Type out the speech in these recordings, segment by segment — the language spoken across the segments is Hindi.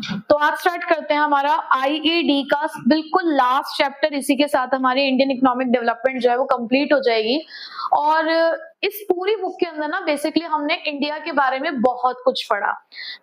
तो आज स्टार्ट करते हैं हमारा आईईडी का बिल्कुल लास्ट चैप्टर। इसी के साथ हमारी इंडियन इकोनॉमिक डेवलपमेंट जो है वो कंप्लीट हो जाएगी। और इस पूरी बुक के अंदर ना बेसिकली हमने इंडिया के बारे में बहुत कुछ पढ़ा।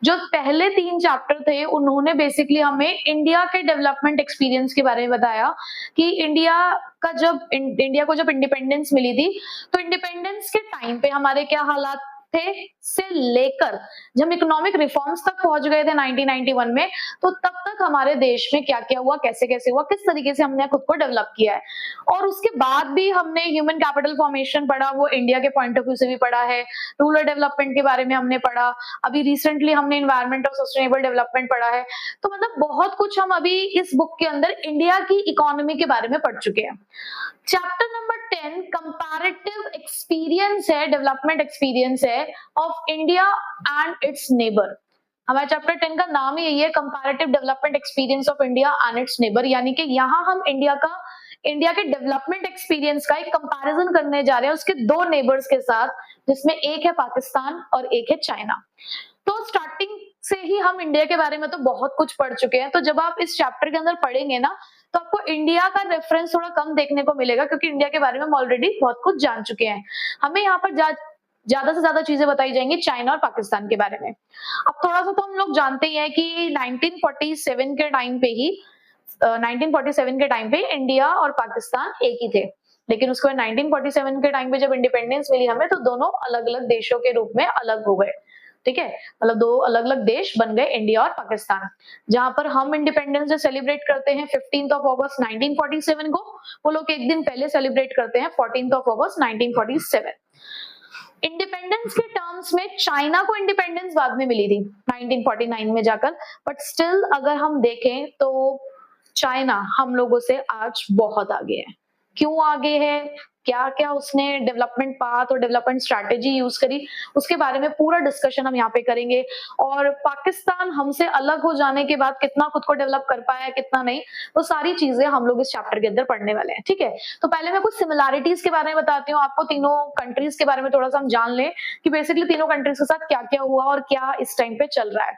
जो पहले 3 चैप्टर थे उन्होंने बेसिकली हमें इंडिया के डेवलपमेंट एक्सपीरियंस के बारे में बताया कि इंडिया को जब इंडिपेंडेंस मिली थी तो इंडिपेंडेंस के टाइम पे हमारे क्या हालात थे से लेकर जब हम इकोनॉमिक रिफॉर्म्स तक पहुंच गए थे 1991 में, तो तब तक हमारे देश में क्या क्या हुआ, कैसे कैसे हुआ, किस तरीके से हमने खुद को डेवलप किया है। और उसके बाद भी हमने ह्यूमन कैपिटल फॉर्मेशन पढ़ा, वो इंडिया के पॉइंट ऑफ व्यू से भी पढ़ा है। रूरल डेवलपमेंट के बारे में हमने पढ़ा। अभी रिसेंटली हमने इन्वायरमेंट और सस्टेनेबल डेवलपमेंट पढ़ा है। तो मतलब बहुत कुछ हम अभी इस बुक के अंदर इंडिया की इकोनॉमी के बारे में पढ़ चुके हैं। चैप्टर नंबर 10 कंपैरेटिव एक्सपीरियंस है, डेवलपमेंट एक्सपीरियंस है of India and it's neighbour. हमारे चैप्टर 10 का नाम ही यही है, comparative development experience of India and it's neighbour. यानी कि यहाँ हम इंडिया के डेवलपमेंट एक्सपीरियंस का एक कंपैरिजन करने जा रहे हैं उसके 2 नेबर्स के साथ, जिसमें एक है पाकिस्तान और एक है चाइना। तो स्टार्टिंग से ही हम इंडिया के बारे में तो बहुत कुछ पढ़ चुके हैं। तो जब आप इस चैप्टर के अंदर पढ़ेंगे ना तो आपको इंडिया का रेफरेंस थोड़ा कम देखने को मिलेगा, क्योंकि इंडिया के बारे में हम ऑलरेडी बहुत कुछ जान चुके हैं। हमें यहाँ पर ज्यादा से ज्यादा चीजें बताई जाएंगी चाइना और पाकिस्तान के बारे में। अब थोड़ा सा तो हम लोग जानते ही हैं कि 1947 के टाइम पे ही 1947 के टाइम पे इंडिया और पाकिस्तान एक ही थे। लेकिन उसके बाद 1947 के टाइम पे जब इंडिपेंडेंस मिली हमें, तो दोनों अलग अलग देशों के रूप में अलग हो गए। ठीक है, मतलब 2 अलग अलग देश बन गए, इंडिया और पाकिस्तान। जहां पर हम इंडिपेंडेंस डे सेलिब्रेट करते हैं 15th ऑफ अगस्त 1947 को, वो लोग एक दिन पहले सेलिब्रेट करते हैं 14th ऑफ अगस्त 1947। इंडिपेंडेंस के टर्म्स में चाइना को इंडिपेंडेंस बाद में मिली थी 1949 में जाकर, बट स्टिल अगर हम देखें तो चाइना हम लोगों से आज बहुत आगे है। क्यों आगे है, क्या क्या उसने डेवलपमेंट पाथ और डेवलपमेंट स्ट्रैटेजी यूज करी, उसके बारे में पूरा डिस्कशन हम यहाँ पे करेंगे। और पाकिस्तान हमसे अलग हो जाने के बाद कितना खुद को डेवलप कर पाया, कितना नहीं, वो सारी चीजें हम लोग इस चैप्टर के अंदर पढ़ने वाले हैं। ठीक है, तो पहले मैं कुछ सिमिलैरिटीज के बारे में बताती हूँ आपको, तीनों कंट्रीज के बारे में थोड़ा सा हम जान लें कि बेसिकली तीनों कंट्रीज के साथ क्या क्या हुआ और क्या इस टाइम पे चल रहा है।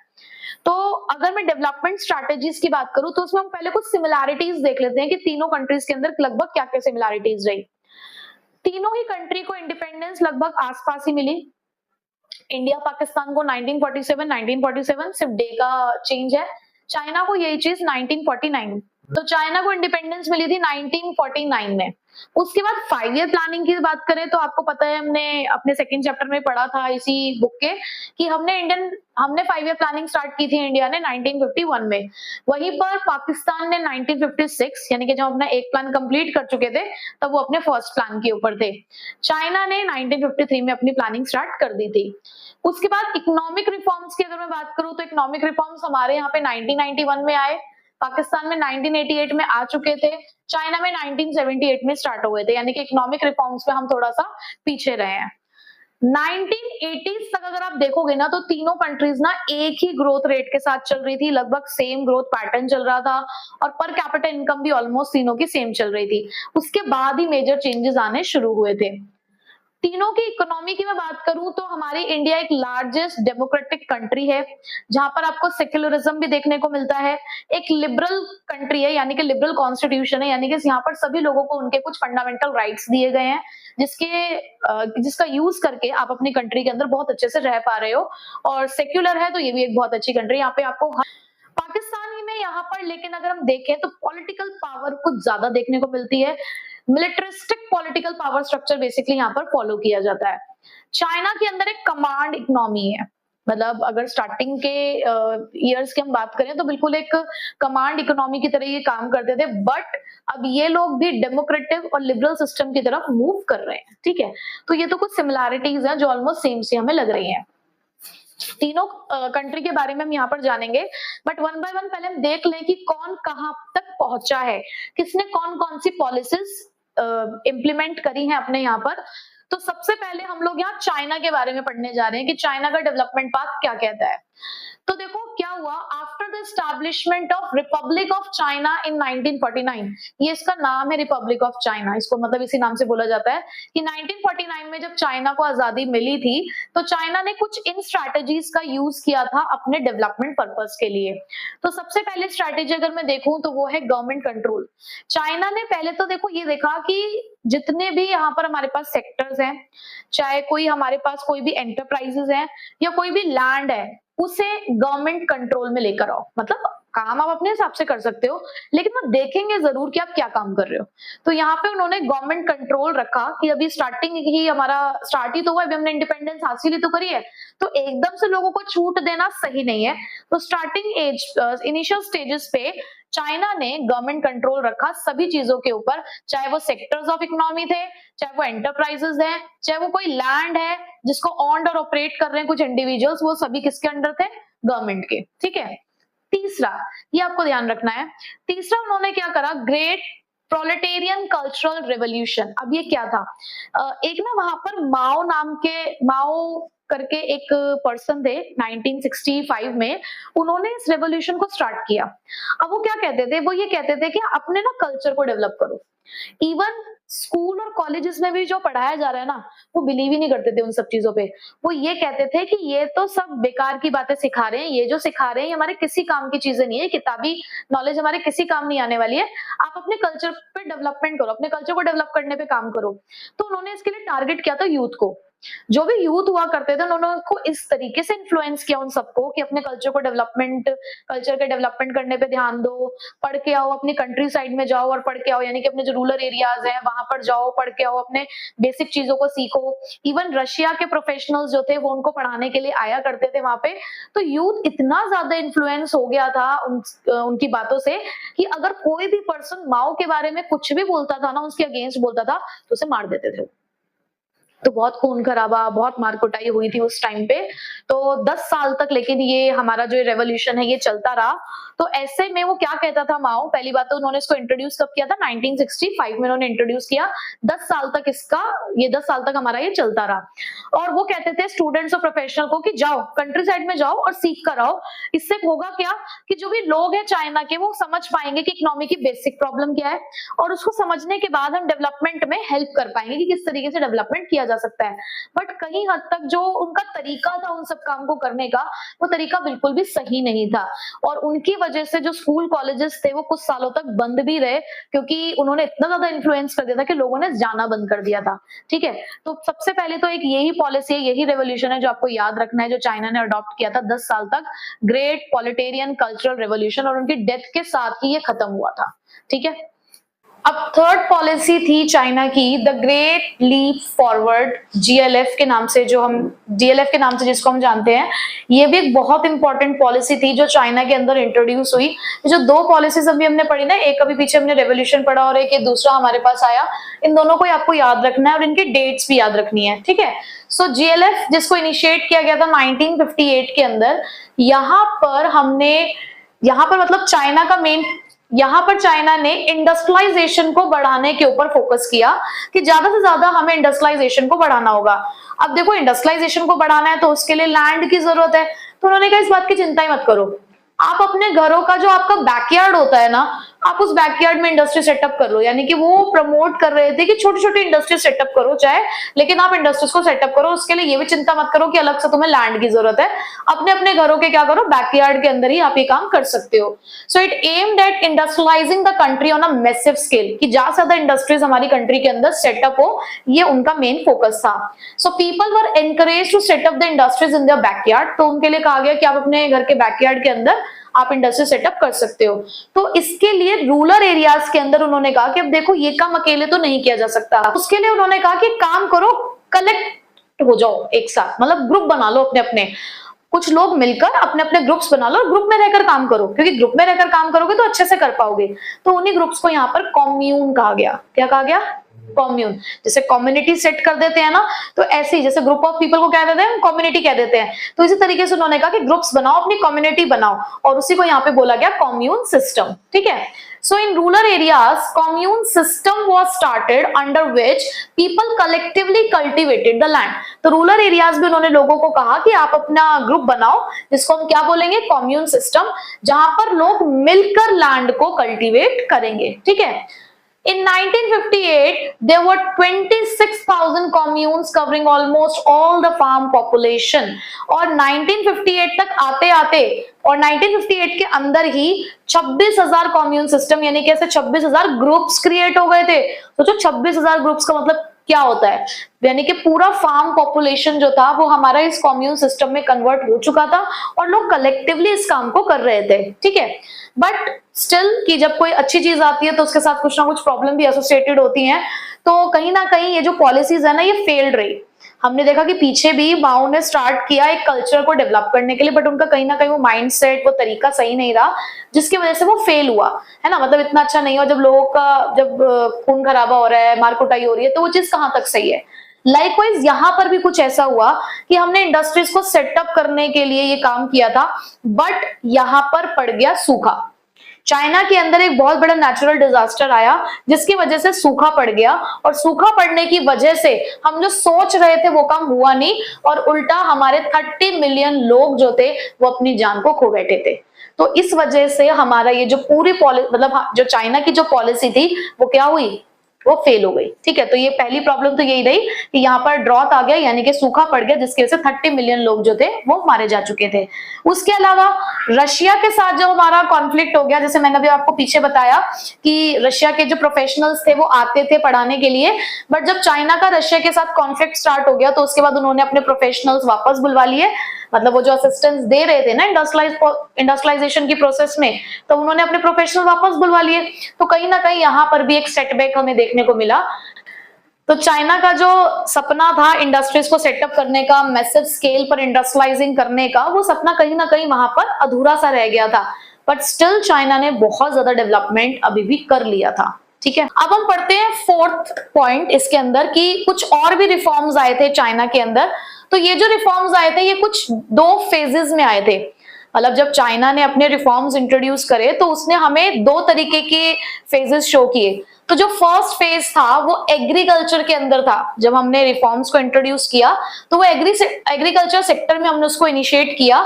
तो अगर मैं डेवलपमेंट स्ट्रैटेजीज की बात करूं तो उसमें हम पहले कुछ सिमिलैरिटीज देख लेते हैं कि तीनों कंट्रीज के अंदर लगभग क्या क्या सिमिलैरिटीज रही। तीनों ही कंट्री को इंडिपेंडेंस लगभग आसपास ही मिली। इंडिया पाकिस्तान को 1947 सिर्फ डे का चेंज है। चाइना को यही चीज 1949, तो चाइना को इंडिपेंडेंस मिली थी 1949 में। उसके बाद 5 ईयर प्लानिंग की बात करें तो आपको पता है, हमने अपने सेकंड चैप्टर में पढ़ा था इसी बुक के कि हमने 5 ईयर प्लानिंग स्टार्ट की थी इंडिया ने 1951 में। वहीं पर पाकिस्तान ने 1956, यानी कि जब अपना एक प्लान कंप्लीट कर चुके थे तब वो अपने फर्स्ट प्लान के ऊपर थे। चाइना ने 1953 में अपनी प्लानिंग स्टार्ट कर दी थी। उसके बाद इकोनॉमिक रिफॉर्म्स की अगर मैं बात करूं तो इकोनॉमिक रिफॉर्म्स हमारे यहाँ पे 1991 में आए, पाकिस्तान में 1988 में आ चुके थे, चाइना में 1978 में स्टार्ट हुए थे। यानी कि इकोनॉमिक रिफॉर्म्स में हम थोड़ा सा पीछे रहे हैं। 1980s तक अगर आप देखोगे ना तो तीनों कंट्रीज ना एक ही ग्रोथ रेट के साथ चल रही थी, लगभग सेम ग्रोथ पैटर्न चल रहा था, और पर कैपिटा इनकम भी ऑलमोस्ट तीनों की सेम चल रही थी। उसके बाद ही मेजर चेंजेस आने शुरू हुए थे। तीनों की इकोनॉमी की मैं बात करूं तो हमारी इंडिया एक लार्जेस्ट डेमोक्रेटिक कंट्री है, जहां पर आपको सेक्युलरिज्म भी देखने को मिलता है। एक लिबरल कंट्री है, यानी कि लिबरल कॉन्स्टिट्यूशन है, यानी कि यहाँ पर सभी लोगों को उनके कुछ फंडामेंटल राइट्स दिए गए हैं, जिसका यूज करके आप अपनी कंट्री के अंदर बहुत अच्छे से रह पा रहे हो। और सेक्युलर है तो ये भी एक बहुत अच्छी कंट्री। यहाँ पे आपको पाकिस्तान ही में यहाँ पर लेकिन अगर हम देखें तो पॉलिटिकल पावर कुछ ज्यादा देखने को मिलती है। मिलिटरिस्टिक पॉलिटिकल पावर स्ट्रक्चर बेसिकली यहाँ पर फॉलो किया जाता है। चाइना के अंदर एक कमांड इकोनॉमी है, मतलब अगर स्टार्टिंग के ईयर्स की हम बात करें तो बिल्कुल एक कमांड इकोनॉमी की तरह ये काम करते थे, बट अब ये लोग भी डेमोक्रेटिक और लिबरल सिस्टम की तरफ मूव कर रहे हैं। ठीक है, तो ये तो कुछ सिमिलैरिटीज हैं जो ऑलमोस्ट सेम से हमें लग रही हैं। तीनों कंट्री के बारे में हम यहाँ पर जानेंगे, बट वन बाय वन पहले हम देख लें कि कौन कहाँ तक पहुंचा है, किसने कौन कौन सी पॉलिसीज इम्प्लीमेंट करी हैं अपने यहाँ पर। तो सबसे पहले हम लोग यहाँ चाइना के बारे में पढ़ने जा रहे हैं कि चाइना का डेवलपमेंट पाथ क्या कहता है। तो देखो क्या हुआ, after the establishment of Republic of China in 1949। ये इसका नाम है, रिपब्लिक ऑफ चाइना, इसको मतलब इसी नाम से बोला जाता है कि 1949 में जब चाइना को आजादी मिली थी तो चाइना ने कुछ इन स्ट्रैटेजीज का यूज किया था अपने डेवलपमेंट पर्पस के लिए। तो सबसे पहले स्ट्रैटेजी अगर मैं देखूं तो वो है गवर्नमेंट कंट्रोल। चाइना ने पहले तो देखो ये देखा कि जितने भी यहाँ पर हमारे पास सेक्टर्स हैं, चाहे कोई हमारे पास कोई भी एंटरप्राइजेस हैं या कोई भी लैंड है, उसे गवर्नमेंट कंट्रोल में लेकर आओ। मतलब काम आप अपने हिसाब से कर सकते हो, लेकिन वो देखेंगे जरूर कि आप क्या काम कर रहे हो। तो यहाँ पे उन्होंने गवर्नमेंट कंट्रोल रखा कि अभी स्टार्टिंग ही हमारा स्टार्ट ही तो हुआ है, अभी हमने इंडिपेंडेंस हासिल ही तो करी है, तो एकदम से लोगों को छूट देना सही नहीं है। तो स्टार्टिंग एज इनिशियल स्टेजेस पे चाइना ने गवर्नमेंट कंट्रोल रखा सभी चीजों के ऊपर, चाहे वो सेक्टर्स ऑफ इकोनॉमी थे, चाहे वो एंटरप्राइजेस है, चाहे वो कोई लैंड है जिसको ऑन्ड और ऑपरेट कर रहे हैं कुछ इंडिविजुअल्स, वो सभी किसके अंडर थे? गवर्नमेंट के। ठीक है। तीसरा, ये आपको ध्यान रखना है, तीसरा उन्होंने क्या करा? Great proletarian cultural revolution. अब ये क्या था? एक ना वहां पर माओ करके एक पर्सन थे 1965 में, उन्होंने इस रेवोल्यूशन को स्टार्ट किया। अब वो क्या कहते थे? वो ये कहते थे कि अपने ना कल्चर को डेवलप करो। इवन स्कूल और कॉलेजेस में भी जो पढ़ाया जा रहा है ना, वो बिलीव ही नहीं करते थे उन सब चीजों पे। वो ये कहते थे कि ये तो सब बेकार की बातें सिखा रहे हैं, ये जो सिखा रहे हैं हमारे किसी काम की चीजें नहीं है, किताबी नॉलेज हमारे किसी काम नहीं आने वाली है, आप अपने कल्चर पे डेवलपमेंट करो, अपने कल्चर को डेवलप करने पे काम करो। तो उन्होंने इसके लिए टारगेट किया था यूथ को। जो भी यूथ हुआ करते थे उन्होंने उनको इस तरीके से इन्फ्लुएंस किया उन सबको कि अपने कल्चर के डेवलपमेंट करने पे ध्यान दो, पढ़ के आओ, अपनी कंट्री साइड में जाओ और पढ़ के आओ, यानी कि अपने जो रूरल एरियाज हैं वहां पर जाओ, पढ़ के आओ, अपने बेसिक चीजों को सीखो। इवन रशिया के प्रोफेशनल्स जो थे वो उनको पढ़ाने के लिए आया करते थे वहां पे। तो यूथ इतना ज्यादा इन्फ्लुएंस हो गया था उनकी बातों से कि अगर कोई भी पर्सन माओ के बारे में कुछ भी बोलता था ना, उसके अगेंस्ट बोलता था, तो उसे मार देते थे। तो बहुत खून खराबा, बहुत मार कुटाई हुई थी उस टाइम पे। तो 10 साल तक लेकिन ये हमारा जो रेवोल्यूशन है ये चलता रहा। तो ऐसे में वो क्या कहता था माओ? पहली बात तो उन्होंने इसको इंट्रोड्यूस कब किया था? 1965 में उन्होंने इंट्रोड्यूस किया। 10 साल तक ये 10 साल तक हमारा ये चलता रहा। और वो कहते थे स्टूडेंट्स और प्रोफेशनल को कि जाओ कंट्री साइड में जाओ और सीख कर आओ। इससे होगा क्या कि जो भी लोग हैं चाइना के, वो समझ पाएंगे कि इकोनॉमी की बेसिक प्रॉब्लम क्या है, और उसको समझने के बाद हम डेवलपमेंट में हेल्प कर पाएंगे कि किस तरीके से डेवलपमेंट किया जा सकता है। बट कहीं हद तक जो उनका तरीका था उन सब काम को करने का, वो तरीका बिल्कुल भी सही नहीं था। और उनकी वजह से जो स्कूल कॉलेजेस थे वो कुछ सालों तक बंद भी रहे, क्योंकि उन्होंने इतना ज्यादा इन्फ्लुएंस कर दिया था कि लोगों ने जाना बंद कर दिया था। ठीक है। तो सबसे पहले तो एक यही पॉलिसी है, यही रेवोल्यूशन है जो आपको याद रखना है, जो चाइना ने अडॉप्ट किया था 10 साल तक, ग्रेट प्रोलेटेरियन कल्चरल रेवोल्यूशन, और उनकी डेथ के साथ ही ये खत्म हुआ था। ठीक है। अब थर्ड पॉलिसी थी चाइना की, the great leap forward, GLF के नाम से, जिसको हम जानते हैं। ये भी एक बहुत इंपॉर्टेंट पॉलिसी थी जो चाइना के अंदर इंट्रोड्यूस हुई। जो दो पॉलिसीज अभी हमने पढ़ी ना, एक अभी पीछे हमने रेवोल्यूशन पढ़ा और एक ये दूसरा हमारे पास आया, इन दोनों को आपको याद रखना है और इनकी डेट्स भी याद रखनी है। ठीक है। सो जीएलएफ जिसको इनिशिएट किया गया था 1958 के अंदर, यहाँ पर मतलब चाइना का मेन, यहाँ पर चाइना ने इंडस्ट्रियलाइजेशन को बढ़ाने के ऊपर फोकस किया कि ज्यादा से ज्यादा हमें इंडस्ट्रियलाइजेशन को बढ़ाना होगा। अब देखो इंडस्ट्रियलाइजेशन को बढ़ाना है तो उसके लिए लैंड की जरूरत है। तो उन्होंने कहा इस बात की चिंता ही मत करो, आप अपने घरों का जो आपका बैकयार्ड होता है ना, आप उस बैकयार्ड में इंडस्ट्री सेटअप कर लो। यानी कि वो प्रमोट कर रहे थे कि छोटी छोटी इंडस्ट्री सेटअप करो चाहे, लेकिन आप इंडस्ट्रीज को सेटअप करो। उसके लिए ये भी चिंता मत करो कि अलग से तुम्हें लैंड की जरूरत है, अपने अपने घरों के क्या करो, बैकयार्ड के अंदर ही आप ये काम कर सकते हो। So it aimed at industrialising the country on a massive scale, कि ज्यादा से ज्यादा इंडस्ट्रीज हमारी कंट्री के अंदर सेटअप हो, ये उनका मेन फोकस था। So people were encourage to set up the industries in their backyard. तो उनके लिए कहा गया कि आप अपने घर के बैकयार्ड के अंदर आप इंडस्ट्री सेटअप कर सकते हो। तो इसके लिए रूरल एरियाज के अंदर उन्होंने कहा कि अब देखो ये काम अकेले तो नहीं किया जा सकता, उसके लिए उन्होंने कहा कि काम करो, कलेक्ट हो जाओ एक साथ, मतलब ग्रुप बना लो अपने अपने, कुछ लोग मिलकर अपने अपने ग्रुप्स बना लो और ग्रुप में रहकर काम करो, क्योंकि ग्रुप में रहकर काम करोगे तो अच्छे से कर पाओगे। तो उन्हीं ग्रुप्स को यहाँ पर कॉम्यून कहा गया। क्या कहा गया? कॉम्यून। जैसे कम्युनिटी सेट कर देते हैं ना, तो ऐसे ही जैसे ग्रुप ऑफ पीपल को क्या कहते हैं, कम्युनिटी कह देते हैं। तो इसी तरीके से उन्होंने कहा कि ग्रुप्स बनाओ, अपनी कम्युनिटी बनाओ, और उसी को यहाँ पे बोला गया कॉम्यून सिस्टम। ठीक है। So in rural areas, commune system was started under which people collectively cultivated the land. तो रूरल एरियाज में उन्होंने लोगों को कहा कि आप अपना ग्रुप बनाओ, जिसको हम क्या बोलेंगे, कॉम्यून सिस्टम, जहां पर लोग मिलकर लैंड को कल्टीवेट करेंगे। ठीक है। In 1958, there were 26,000 communes covering almost all the farm population. और 1958 तक आते आते और 1958 के अंदर ही 26,000 कॉम्यून सिस्टम, यानी कैसे 26,000 ग्रुप्स क्रिएट हो गए थे। सोचो 26,000 ग्रुप्स का मतलब क्या होता है, यानी कि पूरा फार्म पॉपुलेशन जो था वो हमारा इस कॉम्यून सिस्टम में कन्वर्ट हो चुका था और लोग कलेक्टिवली इस काम को कर रहे थे। ठीक है। बट स्टिल कि जब कोई अच्छी चीज आती है तो उसके साथ कुछ ना कुछ प्रॉब्लम भी एसोसिएटेड होती हैं, तो कहीं ना कहीं ये जो पॉलिसीज है ना, ये फेल्ड रही। हमने देखा कि पीछे भी माओ ने स्टार्ट किया एक कल्चर को डेवलप करने के लिए, बट उनका कहीं ना कहीं वो माइंडसेट, वो तरीका सही नहीं रहा, जिसकी वजह से वो फेल हुआ, है ना। मतलब इतना अच्छा नहीं हुआ। जब लोगों का जब खून खराबा हो रहा है, मार कुटाई हो रही है, तो वो चीज कहां तक सही है। लाइकवाइज यहाँ पर भी कुछ ऐसा हुआ कि हमने इंडस्ट्रीज को सेटअप करने के लिए ये काम किया था, बट यहाँ पर पड़ गया सूखा। चाइना के अंदर एक बहुत बड़ा नेचुरल डिजास्टर आया, जिसकी वजह से सूखा पड़ गया, और सूखा पड़ने की वजह से हम जो सोच रहे थे वो काम हुआ नहीं, और उल्टा हमारे 30 मिलियन लोग जो थे वो अपनी जान को खो बैठे थे। तो इस वजह से हमारा ये जो पूरी मतलब जो चाइना की जो पॉलिसी थी वो क्या हुई, वो फेल हो गई। ठीक है। तो ये पहली प्रॉब्लम तो यही रही कि यहाँ पर ड्रॉट आ गया, यानी कि सूखा पड़ गया, जिसकी वजह से 30 मिलियन लोग जो थे वो मारे जा चुके थे। उसके अलावा रशिया के साथ जब हमारा कॉन्फ्लिक्ट हो गया, जैसे मैंने अभी आपको पीछे बताया कि रशिया के जो प्रोफेशनल्स थे वो आते थे पढ़ाने के लिए, बट जब चाइना का रशिया के साथ कॉन्फ्लिक्ट स्टार्ट हो गया तो उसके बाद उन्होंने अपने प्रोफेशनल्स वापस बुलवा लिए। मतलब वो जो असिस्टेंस दे रहे थे ना इंडस्ट्रियलाइजेशन की प्रोसेस में, तो उन्होंने अपने प्रोफेशनल वापस बुलवा लिए। तो कहीं ना कहीं यहाँ पर भी एक सेटबैक हमें देखने को मिला। तो चाइना का जो सपना था इंडस्ट्रीज को सेटअप करने का, मैसिव स्केल पर इंडस्ट्रियलाइजिंग करने का, वो सपना कहीं ना कहीं वहां पर अधूरा सा रह गया था। बट स्टिल चाइना ने बहुत ज्यादा डेवलपमेंट अभी भी कर लिया था। ठीक है। अब हम पढ़ते हैं फोर्थ पॉइंट इसके अंदर कि कुछ और भी रिफॉर्म्स आए थे चाइना के अंदर। तो ये जो रिफॉर्म्स आए थे ये कुछ 2 फेजेस में आए थे। मतलब जब चाइना ने अपने रिफॉर्म्स इंट्रोड्यूस करे तो उसने हमें 2 तरीके के फेजेस शो किए। तो जो फर्स्ट फेज था वो एग्रीकल्चर के अंदर था। जब हमने रिफॉर्म्स को इंट्रोड्यूस किया तो वो एग्रीकल्चर सेक्टर में हमने उसको इनिशिएट किया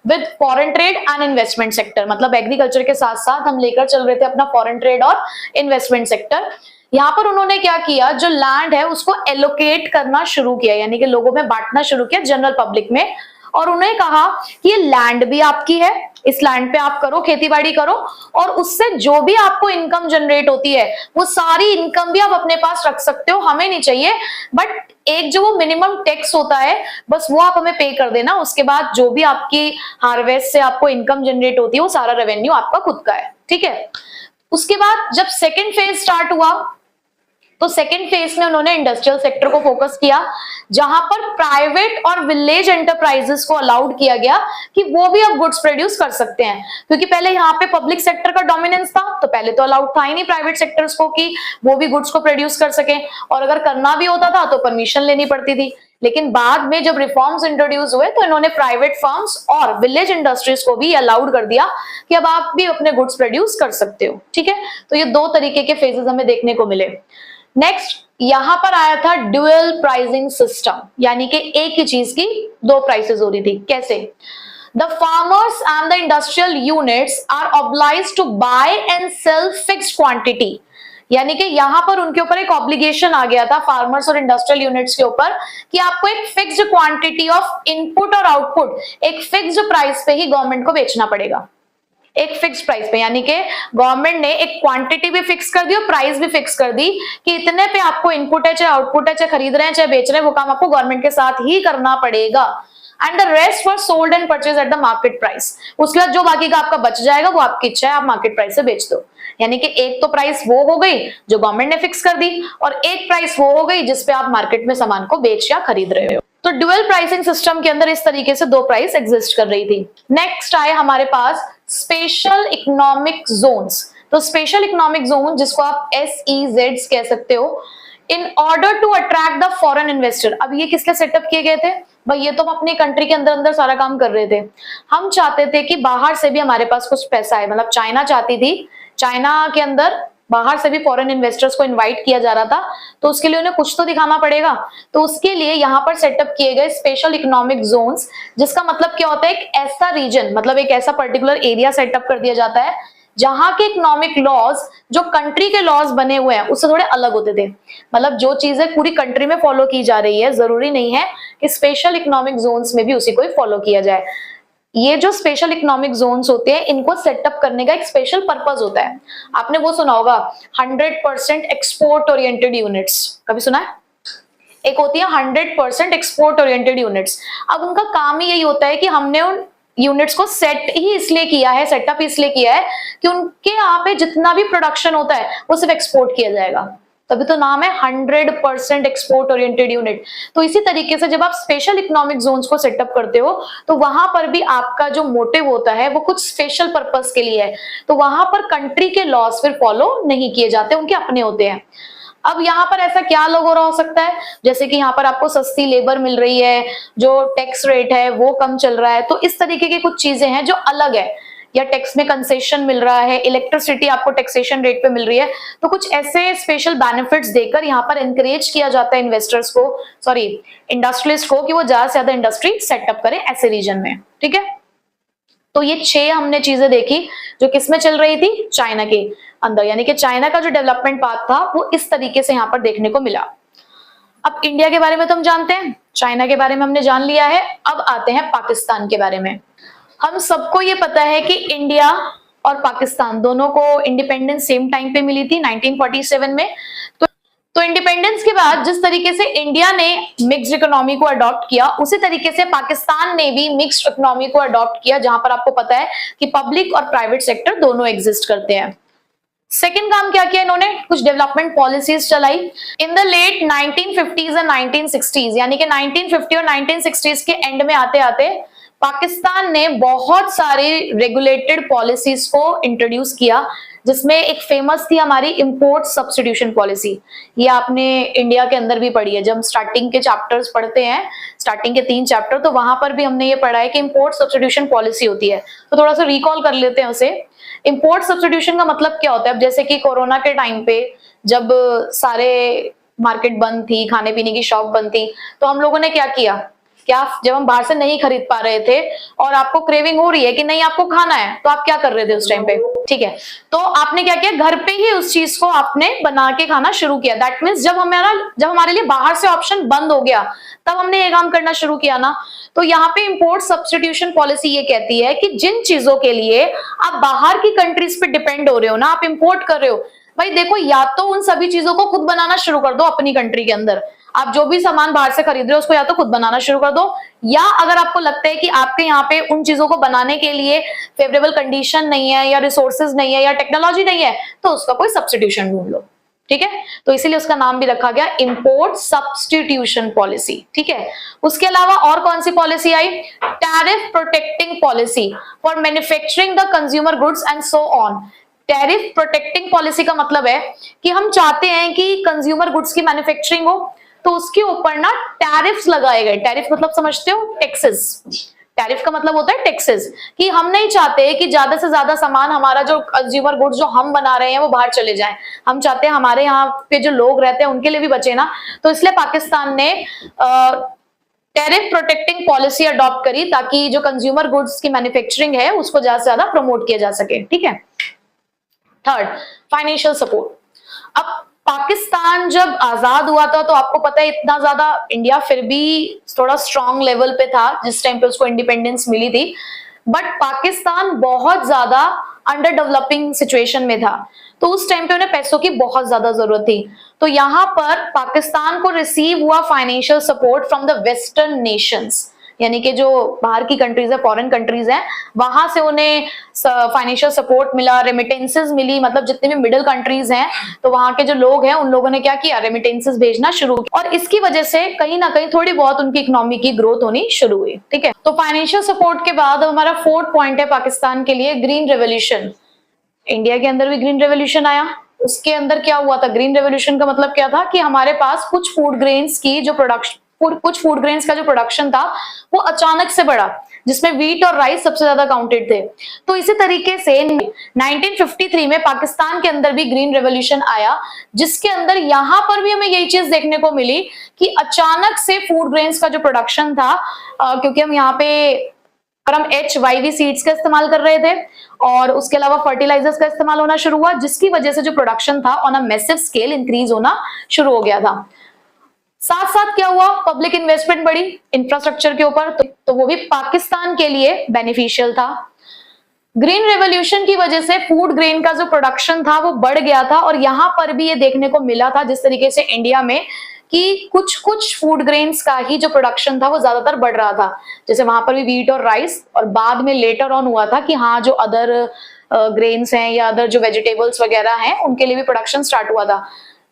with foreign trade and investment sector. मतलब एग्रीकल्चर के साथ साथ हम लेकर चल रहे थे अपना फॉरेन ट्रेड और इन्वेस्टमेंट सेक्टर। यहाँ पर उन्होंने क्या किया, जो लैंड है उसको एलोकेट करना शुरू किया, यानी कि लोगों में बांटना शुरू किया जनरल पब्लिक में, और उन्हें कहा कि ये लैंड भी आपकी है, इस लैंड पे आप करो, खेतीबाड़ी करो, और उससे जो भी आपको इनकम जनरेट होती है वो सारी इनकम भी आप अपने पास रख सकते हो, हमें नहीं चाहिए। बट एक जो वो मिनिमम टैक्स होता है बस वो आप हमें पे कर देना, उसके बाद जो भी आपकी हार्वेस्ट से आपको इनकम जनरेट होती है वो सारा रेवेन्यू आपका खुद का है। ठीक है। उसके बाद जब सेकेंड फेज स्टार्ट हुआ तो सेकेंड फेज में उन्होंने इंडस्ट्रियल सेक्टर को फोकस किया, जहां पर प्राइवेट और विलेज एंटरप्राइजेस को अलाउड किया गया कि वो भी अब गुड्स प्रोड्यूस कर सकते हैं। क्योंकि पहले यहाँ पे पब्लिक सेक्टर का डोमिनेंस था, तो पहले तो अलाउड था ही नहीं प्राइवेट सेक्टर्स को कि वो भी गुड्स को प्रोड्यूस कर सके, और अगर करना भी होता था तो परमिशन लेनी पड़ती थी। लेकिन बाद में जब रिफॉर्म्स इंट्रोड्यूस हुए तो इन्होंने प्राइवेट फर्म्स और विलेज इंडस्ट्रीज को भी अलाउड कर दिया कि अब आप भी अपने गुड्स प्रोड्यूस कर सकते हो। ठीक है। तो ये 2 तरीके के फेजेस हमें देखने को मिले। नेक्स्ट यहां पर आया था ड्यूअल प्राइसिंग सिस्टम, यानी कि एक ही चीज की 2 प्राइसेस हो रही थी। कैसे? The farmers and the industrial units are obliged to buy and sell fixed quantity, यानी कि यहां पर उनके ऊपर एक ऑब्लिगेशन आ गया था फार्मर्स और इंडस्ट्रियल यूनिट्स के ऊपर कि आपको एक फिक्स्ड क्वांटिटी ऑफ इनपुट और आउटपुट एक फिक्स्ड प्राइस पे ही गवर्नमेंट को बेचना पड़ेगा, एक फिक्स प्राइस पे। यानी कि गवर्नमेंट ने एक क्वांटिटी भी फिक्स कर दी और प्राइस भी फिक्स कर दी कि इतने पे आपको इनपुट है, चाहे आउटपुट है, चाहे खरीद रहे हैं चाहे बेच रहे हैं, वो काम आपको गवर्नमेंट के साथ ही करना पड़ेगा। And the rest were sold and purchase at the market price. उसके बाद जो बाकी का आपका बच जाएगा वो आपकी इच्छा है, आप मार्केट प्राइस से बेच दो। यानी कि एक तो प्राइस वो हो गई जो गवर्नमेंट ने फिक्स कर दी, और एक प्राइस वो हो गई जिसपे आप मार्केट में सामान को बेच या खरीद रहे हो। तो ड्यूअल प्राइसिंग सिस्टम के अंदर इस तरीके से 2 प्राइस एग्जिस्ट कर रही थी। नेक्स्ट आए हमारे पास स्पेशल इकोनॉमिक जोन्स। तो स्पेशल इकोनॉमिक जोन, जिसको आप SEZs कह सकते हो, in order to attract the foreign investor. अब ये किस लिए सेटअप किए गए थे भाई? ये तो हम अपनी कंट्री के अंदर अंदर सारा काम कर रहे थे। हम चाहते थे कि बाहर से भी हमारे पास कुछ पैसा है, मतलब चाइना चाहती थी, चाइना के अंदर बाहर से भी फॉरेन इन्वेस्टर्स को इनवाइट किया जा रहा था, तो उसके लिए उन्हें कुछ तो दिखाना पड़ेगा। तो उसके लिए यहाँ पर सेटअप किए गए स्पेशल इकोनॉमिक जोन्स, जिसका मतलब क्या होता है, एक ऐसा रीजन, मतलब एक ऐसा पर्टिकुलर एरिया सेटअप कर दिया जाता है जहां के इकोनॉमिक लॉज जो कंट्री के लॉज बने हुए हैं उससे थोड़े अलग होते थे। मतलब जो चीजें पूरी कंट्री में फॉलो की जा रही है, जरूरी नहीं है कि स्पेशल इकोनॉमिक जोन्स में भी उसी को ही फॉलो किया जाए। ये जो स्पेशल इकोनॉमिक जोन्स होते हैं, इनको सेटअप करने का एक स्पेशल पर्पस होता है। आपने वो सुना होगा 100% एक्सपोर्ट ओरिएंटेड यूनिट्स, कभी सुना है? एक होती है 100% एक्सपोर्ट ओरिएंटेड यूनिट्स। अब उनका काम ही यही होता है कि हमने उन यूनिट्स को सेट ही इसलिए किया है, सेटअप इसलिए किया है कि उनके यहाँ पे जितना भी प्रोडक्शन होता है वो सिर्फ एक्सपोर्ट किया जाएगा, तभी तो नाम है 100% एक्सपोर्ट ओरिएंटेड यूनिट। तो इसी तरीके से जब आप स्पेशल इकोनॉमिक जोन्स को सेटअप करते हो तो वहां पर भी आपका जो मोटिव होता है वो कुछ स्पेशल पर्पस के लिए है। तो वहां पर कंट्री के लॉज फिर फॉलो नहीं किए जाते, उनके अपने होते हैं। अब यहाँ पर ऐसा क्या लोग हो रहा हो सकता है, जैसे कि यहाँ पर आपको सस्ती लेबर मिल रही है, जो टैक्स रेट है वो कम चल रहा है, तो इस तरीके की कुछ चीजें हैं जो अलग है, या टैक्स में कंसेशन मिल रहा है, इलेक्ट्रिसिटी आपको टैक्सेशन रेट पे मिल रही है। तो कुछ ऐसे स्पेशल बेनिफिट्स देकर यहाँ पर एनकरेज किया जाता है इन्वेस्टर्स को, सॉरी इंडस्ट्रियलिस्ट को, कि वो ज्यादा से ज्यादा इंडस्ट्री सेटअप करे ऐसे रीजन में। ठीक है, तो ये 6 हमने चीजें देखी जो किसमें चल रही थी, चाइना के अंदर, यानी कि चाइना का जो डेवलपमेंट पाथ था वो इस तरीके से यहाँ पर देखने को मिला। अब इंडिया के बारे में तो हम जानते हैं, चाइना के बारे में हमने जान लिया है। अब आते हैं पाकिस्तान के बारे में। हम सबको ये पता है कि इंडिया और पाकिस्तान दोनों को इंडिपेंडेंस सेम टाइम पे मिली थी 1947 में। तो इंडिपेंडेंस के बाद जिस तरीके से इंडिया ने मिक्स्ड इकोनॉमी को अडॉप्ट किया, उसी तरीके से पाकिस्तान ने भी मिक्स्ड इकोनॉमी को अडॉप्ट किया, जहां पर आपको पता है कि पब्लिक और प्राइवेट सेक्टर दोनों एग्जिस्ट करते हैं। सेकेंड काम क्या किया इन्होंने, कुछ डेवलपमेंट पॉलिसीज चलाई in the late 1950s and 1960s, यानी कि 1950 और 1960s के एंड में आते आते पाकिस्तान ने बहुत सारे रेगुलेटेड पॉलिसीज को इंट्रोड्यूस किया, जिसमें एक फेमस थी हमारी इंपोर्ट सब्स्टिट्यूशन पॉलिसी। ये आपने इंडिया के अंदर भी पढ़ी है, जब स्टार्टिंग के चैप्टर्स पढ़ते हैं, स्टार्टिंग के 3 चैप्टर, तो वहां पर भी हमने ये पढ़ा है कि इंपोर्ट सब्स्टिट्यूशन पॉलिसी होती है। तो थोड़ा सा रिकॉल कर लेते हैं उसे। इंपोर्ट सब्स्टिट्यूशन का मतलब क्या होता है, अब जैसे कि कोरोना के टाइम पे जब सारे मार्केट बंद थी, खाने पीने की शॉप बंद थी, तो हम लोगों ने क्या किया, क्या जब हम बाहर से नहीं खरीद पा रहे थे और आपको क्रेविंग हो रही है कि नहीं आपको खाना है, तो आप क्या कर रहे थे उस टाइम पे, ठीक है, तो आपने क्या किया, घर पे ही उस चीज को आपने बना के खाना शुरू किया। दैट मीन्स जब हमारे लिए बाहर से ऑप्शन बंद हो गया, तब हमने ये काम करना शुरू किया ना। तो यहाँ पे इंपोर्ट सब्स्टिट्यूशन पॉलिसी ये कहती है कि जिन चीजों के लिए आप बाहर की कंट्रीज पे डिपेंड हो रहे हो ना, आप इंपोर्ट कर रहे हो, भाई देखो, या तो उन सभी चीजों को खुद बनाना शुरू कर दो अपनी कंट्री के अंदर। आप जो भी सामान बाहर से खरीद रहे हो उसको या तो खुद बनाना शुरू कर दो, या अगर आपको लगता है कि आपके यहाँ पे उन चीजों को बनाने के लिए फेवरेबल कंडीशन नहीं है, या रिसोर्सेज नहीं है, या टेक्नोलॉजी नहीं है, तो उसका कोई सब्स्टिट्यूशन ढूंढ लो। ठीक है, तो इसीलिए उसका नाम भी रखा गया इंपोर्ट सब्स्टिट्यूशन पॉलिसी। ठीक है, उसके अलावा और कौन सी पॉलिसी आई, tariff protecting policy for manufacturing the consumer goods and so on. Tariff protecting policy का मतलब है कि हम चाहते हैं कि कंज्यूमर गुड्स की मैन्युफैक्चरिंग हो, तो उसके ऊपर ना टैरिफ्स लगाए गए। टैरिफ मतलब समझते हो, टैक्सेस। टैरिफ का मतलब होता है टैक्सेस, कि हम नहीं चाहते कि ज्यादा से ज्यादा सामान, हमारा जो कंज्यूमर गुड्स जो हम बना रहे हैं वो बाहर चले जाएं। हम चाहते हैं हमारे यहाँ पे जो लोग रहते हैं उनके लिए भी बचे ना। तो इसलिए पाकिस्तान ने टैरिफ प्रोटेक्टिंग पॉलिसी अडॉप्ट करी, ताकि जो कंज्यूमर गुड्स की मैन्युफैक्चरिंग है उसको ज्यादा से ज्यादा प्रमोट किया जा सके। ठीक है, थर्ड, फाइनेंशियल सपोर्ट। अब पाकिस्तान जब आजाद हुआ था तो आपको पता है इतना ज्यादा इंडिया फिर भी थोड़ा स्ट्रॉन्ग लेवल पे था जिस टाइम पे उसको इंडिपेंडेंस मिली थी, बट पाकिस्तान बहुत ज्यादा अंडर डेवलपिंग सिचुएशन में था। तो उस टाइम पे उन्हें पैसों की बहुत ज्यादा जरूरत थी। तो यहाँ पर पाकिस्तान को रिसीव हुआ financial support from the western Nations, यानी कि जो बाहर की कंट्रीज है, फॉरेन कंट्रीज हैं, वहां से उन्हें फाइनेंशियल सपोर्ट मिला, रेमिटेंसेस मिली। मतलब जितने भी मिडिल कंट्रीज हैं, तो वहां के जो लोग हैं उन लोगों ने क्या किया, रेमिटेंसेस भेजना शुरू किया, और इसकी वजह से कहीं ना कहीं थोड़ी बहुत उनकी इकोनॉमी की ग्रोथ होनी शुरू हुई। ठीक है, तो फाइनेंशियल सपोर्ट के बाद हमारा 4th पॉइंट है पाकिस्तान के लिए, ग्रीन रेवोल्यूशन। इंडिया के अंदर भी ग्रीन रेवोल्यूशन आया, उसके अंदर क्या हुआ था, ग्रीन रेवोल्यूशन का मतलब क्या था कि हमारे पास कुछ फूड ग्रेन्स की जो प्रोडक्शन, कुछ फूड ग्रेन्स का जो प्रोडक्शन था वो अचानक से बढ़ा, जिसमें व्हीट और राइस सबसे ज्यादा काउंटेड थे। तो इसी तरीके से 1953 में पाकिस्तान के अंदर भी ग्रीन रेवोल्यूशन आया, जिसके अंदर यहां पर भी हमें यही चीज देखने को मिली कि अचानक से फूड ग्रेन्स का जो प्रोडक्शन था, क्योंकि हम यहाँ पे हम HYV सीड्स का इस्तेमाल कर रहे थे और उसके अलावा फर्टिलाइजर्स का इस्तेमाल होना शुरू हुआ, जिसकी वजह से जो प्रोडक्शन था on a massive scale increase होना शुरू हो गया था। साथ साथ क्या हुआ, पब्लिक इन्वेस्टमेंट बढ़ी इंफ्रास्ट्रक्चर के ऊपर, तो वो भी पाकिस्तान के लिए बेनिफिशियल था। ग्रीन रेवोल्यूशन की वजह से फूड ग्रेन का जो प्रोडक्शन था वो बढ़ गया था, और यहां पर भी ये देखने को मिला था जिस तरीके से इंडिया में कि कुछ कुछ फूड ग्रेन्स का ही जो प्रोडक्शन था वो ज्यादातर बढ़ रहा था, जैसे वहां पर भी व्हीट और राइस, और बाद में लेटर ऑन हुआ था कि हाँ जो अदर ग्रेन्स हैं या अदर जो वेजिटेबल्स वगैरह हैं उनके लिए भी प्रोडक्शन स्टार्ट हुआ था।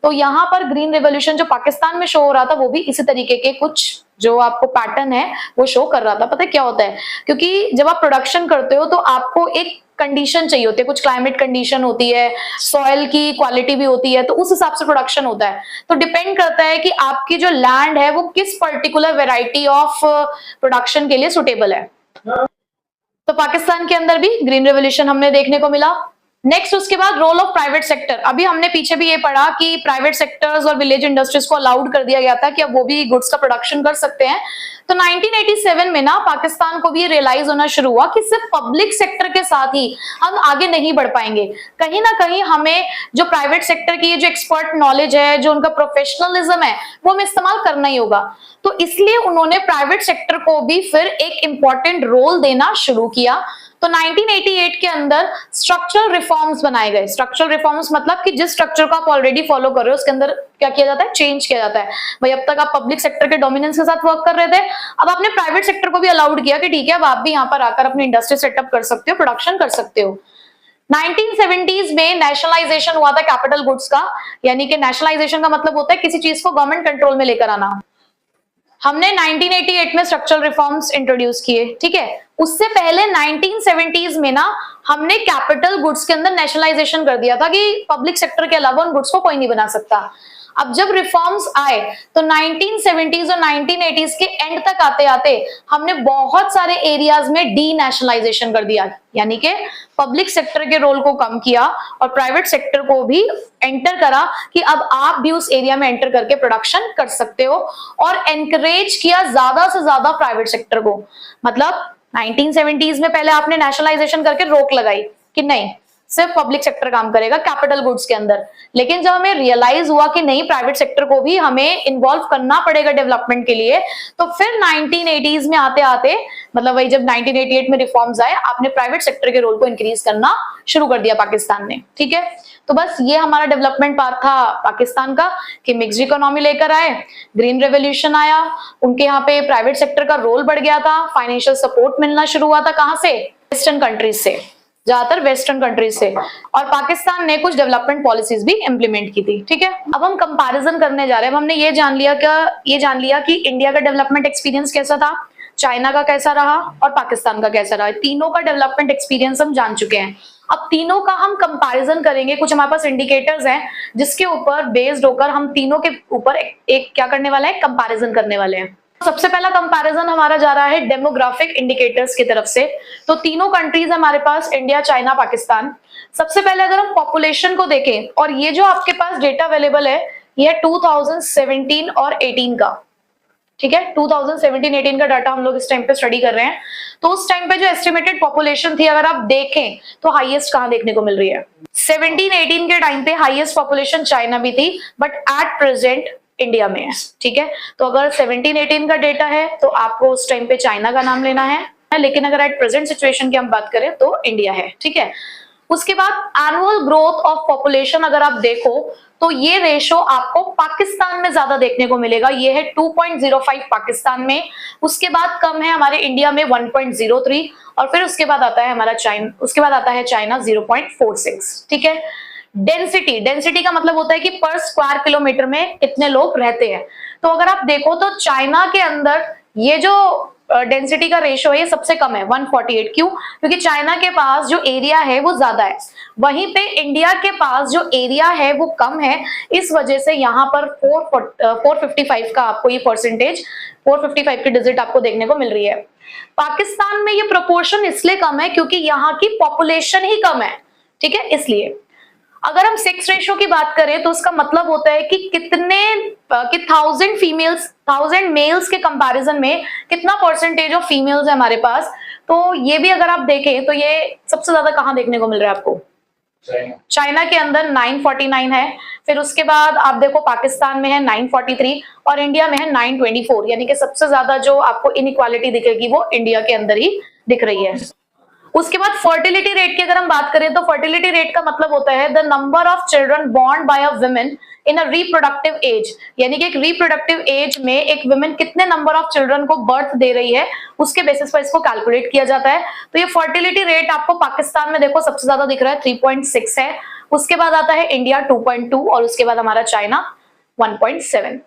तो यहाँ पर ग्रीन रेवोल्यूशन जो पाकिस्तान में शो हो रहा था वो भी इसी तरीके के कुछ जो आपको पैटर्न है वो शो कर रहा था। पता है क्या होता है, क्योंकि जब आप प्रोडक्शन करते हो तो आपको एक कंडीशन चाहिए होती है, कुछ क्लाइमेट कंडीशन होती है, सॉइल की क्वालिटी भी होती है, तो उस हिसाब से प्रोडक्शन होता है। तो डिपेंड करता है कि आपकी जो लैंड है वो किस पर्टिकुलर वेराइटी ऑफ प्रोडक्शन के लिए सुटेबल है। तो पाकिस्तान के अंदर भी ग्रीन रेवोल्यूशन हमने देखने को मिला। नेक्स्ट उसके बाद रोल ऑफ प्राइवेट सेक्टर। अभी हमने पीछे भी ये पढ़ा कि प्राइवेट सेक्टर्स और विलेज इंडस्ट्रीज को अलाउड कर दिया गया था कि अब वो भी गुड्स का प्रोडक्शन कर सकते हैं। तो 1987 में ना पाकिस्तान को भी ये रियलाइज होना शुरू हुआ कि सिर्फ पब्लिक सेक्टर के साथ ही हम आगे नहीं बढ़ पाएंगे, कहीं ना कहीं हमें जो प्राइवेट सेक्टर की जो एक्सपर्ट नॉलेज है, जो उनका प्रोफेशनलिज्म है, वो हमें इस्तेमाल करना ही होगा। तो इसलिए उन्होंने प्राइवेट सेक्टर को भी फिर एक इंपॉर्टेंट रोल देना शुरू किया। तो 1988 के अंदर स्ट्रक्चरल रिफॉर्म्स बनाए गए। स्ट्रक्चरल रिफॉर्म्स मतलब कि जिस स्ट्रक्चर को आप ऑलरेडी फॉलो कर रहे हो उसके अंदर क्या किया जाता है, चेंज किया जाता है। भाई अब तक आप पब्लिक सेक्टर के डोमिनेंस के साथ वर्क कर रहे थे, अब आपने प्राइवेट सेक्टर को भी अलाउड किया कि ठीक है अब आप भी यहाँ पर आकर अपनी इंडस्ट्री सेटअप कर सकते हो, प्रोडक्शन कर सकते हो। 1970s में नेशनलाइजेशन हुआ था कैपिटल गुड्स का, यानी कि नेशनलाइजेशन का मतलब होता है किसी चीज को गवर्नमेंट कंट्रोल में लेकर आना। हमने 1988 में स्ट्रक्चरल रिफॉर्म्स इंट्रोड्यूस किए, ठीक है। उससे पहले 1970s में ना हमने कैपिटल गुड्स के अंदर नेशनलाइजेशन कर दिया था कि पब्लिक सेक्टर के अलावा उन गुड्स को कोई नहीं बना सकता। अब जब रिफॉर्म्स आए तो 1970s और 1980s के एंड तक आते आते हमने बहुत सारे एरियाज में डी नेशनलाइजेशन कर दिया, यानी कि पब्लिक सेक्टर के रोल को कम किया और प्राइवेट सेक्टर को भी एंटर करा कि अब आप भी उस एरिया में एंटर करके प्रोडक्शन कर सकते हो, और एनकरेज किया ज्यादा से ज्यादा प्राइवेट सेक्टर को। मतलब 1970s में पहले आपने नेशनलाइजेशन करके रोक लगाई कि नहीं सिर्फ पब्लिक सेक्टर काम करेगा कैपिटल गुड्स के अंदर, लेकिन जब हमें रियलाइज हुआ कि नहीं प्राइवेट सेक्टर को भी हमें इन्वॉल्व करना पड़ेगा डेवलपमेंट के लिए, तो फिर 1980s में आते आते मतलब वही जब 1988 में रिफॉर्म्स आए आपने प्राइवेट सेक्टर के रोल को इंक्रीज करना शुरू कर दिया पाकिस्तान ने, ठीक है। तो बस ये हमारा डेवलपमेंट पार्ट था पाकिस्तान का कि मिक्स्ड इकोनॉमी लेकर आए, ग्रीन रेवोल्यूशन आया, उनके यहाँ पे प्राइवेट सेक्टर का रोल बढ़ गया था, फाइनेंशियल सपोर्ट मिलना शुरू हुआ था, कहां से, वेस्टर्न कंट्रीज से, ज्यादातर वेस्टर्न कंट्रीज से, और पाकिस्तान ने कुछ डेवलपमेंट पॉलिसीज भी इंप्लीमेंट की थी, ठीक है। अब हम कंपैरिजन करने जा रहे हैं। हमने ये जान लिया कि इंडिया का डेवलपमेंट एक्सपीरियंस कैसा था, चाइना का कैसा रहा और पाकिस्तान का कैसा रहा। तीनों का डेवलपमेंट एक्सपीरियंस हम जान चुके हैं। अब तीनों का हम कंपैरिजन करेंगे। कुछ हमारे पास इंडिकेटर्स हैं जिसके ऊपर बेस्ड होकर हम तीनों के ऊपर एक क्या करने वाले हैं, कंपैरिजन करने वाले हैं। सबसे पहला कंपैरिजन हमारा जा रहा है डेमोग्राफिक इंडिकेटर्स की तरफ से। तो तीनों कंट्रीज हमारे पास, इंडिया, चाइना, पाकिस्तान। सबसे पहले अगर हम पॉपुलेशन को देखें, और ये जो आपके पास डेटा अवेलेबल है ये है 2017 और 18 का, ठीक है। 2017-18 का डाटा हम लोग इस टाइम पे स्टडी कर रहे हैं। तो उस टाइम पे जो एस्टिमेटेड पॉपुलेशन थी अगर आप देखें तो हाईएस्ट कहां देखने को मिल रही है, 17-18 के टाइम पे हाईएस्ट पॉपुलेशन चाइना भी थी, बट एट प्रेजेंट इंडिया में है, ठीक है। तो अगर 17-18 का डेटा है तो आपको उस टाइम पे चाइना का नाम लेना है, लेकिन अगर एट प्रेजेंट सिचुएशन की हम बात करें तो इंडिया है, ठीक है। उसके बाद एनुअल ग्रोथ ऑफ पॉपुलेशन अगर आप देखो तो ये रेशो आपको पाकिस्तान में ज्यादा देखने को मिलेगा। ये है 2.05 पाकिस्तान में, उसके बाद कम है हमारे इंडिया में 1.03, और फिर उसके बाद आता है हमारा चाइना 0.46, ठीक है। डेंसिटी का मतलब होता है कि पर स्क्वायर किलोमीटर में कितने लोग रहते हैं। तो अगर आप देखो तो चाइना के अंदर ये जो डेंसिटी का रेशो है ये सबसे कम है 148। क्यों? क्योंकि चाइना के पास जो एरिया है वो ज्यादा है, वहीं पे इंडिया के पास जो एरिया है वो कम है, इस वजह से यहाँ पर 455 का आपको ये परसेंटेज, 455 की डिजिट आपको देखने को मिल रही है। पाकिस्तान में ये प्रोपोर्शन इसलिए कम है क्योंकि यहाँ की पॉपुलेशन ही कम है, ठीक है, इसलिए। अगर हम सेक्स रेशियो की बात करें तो उसका मतलब होता है कि कितने कि 1000 फीमेल्स 1000 मेल्स के कंपैरिजन में कितना परसेंटेज ऑफ फीमेल्स है हमारे पास। तो ये भी अगर आप देखें तो ये सबसे ज्यादा कहां देखने को मिल रहा है आपको? चाइना के अंदर 949 है, फिर उसके बाद आप देखो पाकिस्तान में है 943 और इंडिया में है 924, यानी कि सबसे ज्यादा जो आपको इनइक्वालिटी दिखेगी वो इंडिया के अंदर ही दिख रही है। उसके बाद फर्टिलिटी रेट की अगर हम बात करें तो फर्टिलिटी रेट का मतलब होता है the number of children born by a woman in a reproductive age, यानी कि एक रिप्रोडक्टिव एज में एक वुमन कितने नंबर ऑफ चिल्ड्रन को बर्थ दे रही है उसके बेसिस पर इसको कैलकुलेट किया जाता है। तो ये फर्टिलिटी रेट आपको पाकिस्तान में देखो सबसे ज्यादा दिख रहा है 3.6 है, उसके बाद आता है इंडिया 2.2 और उसके बाद हमारा चाइना 1.7।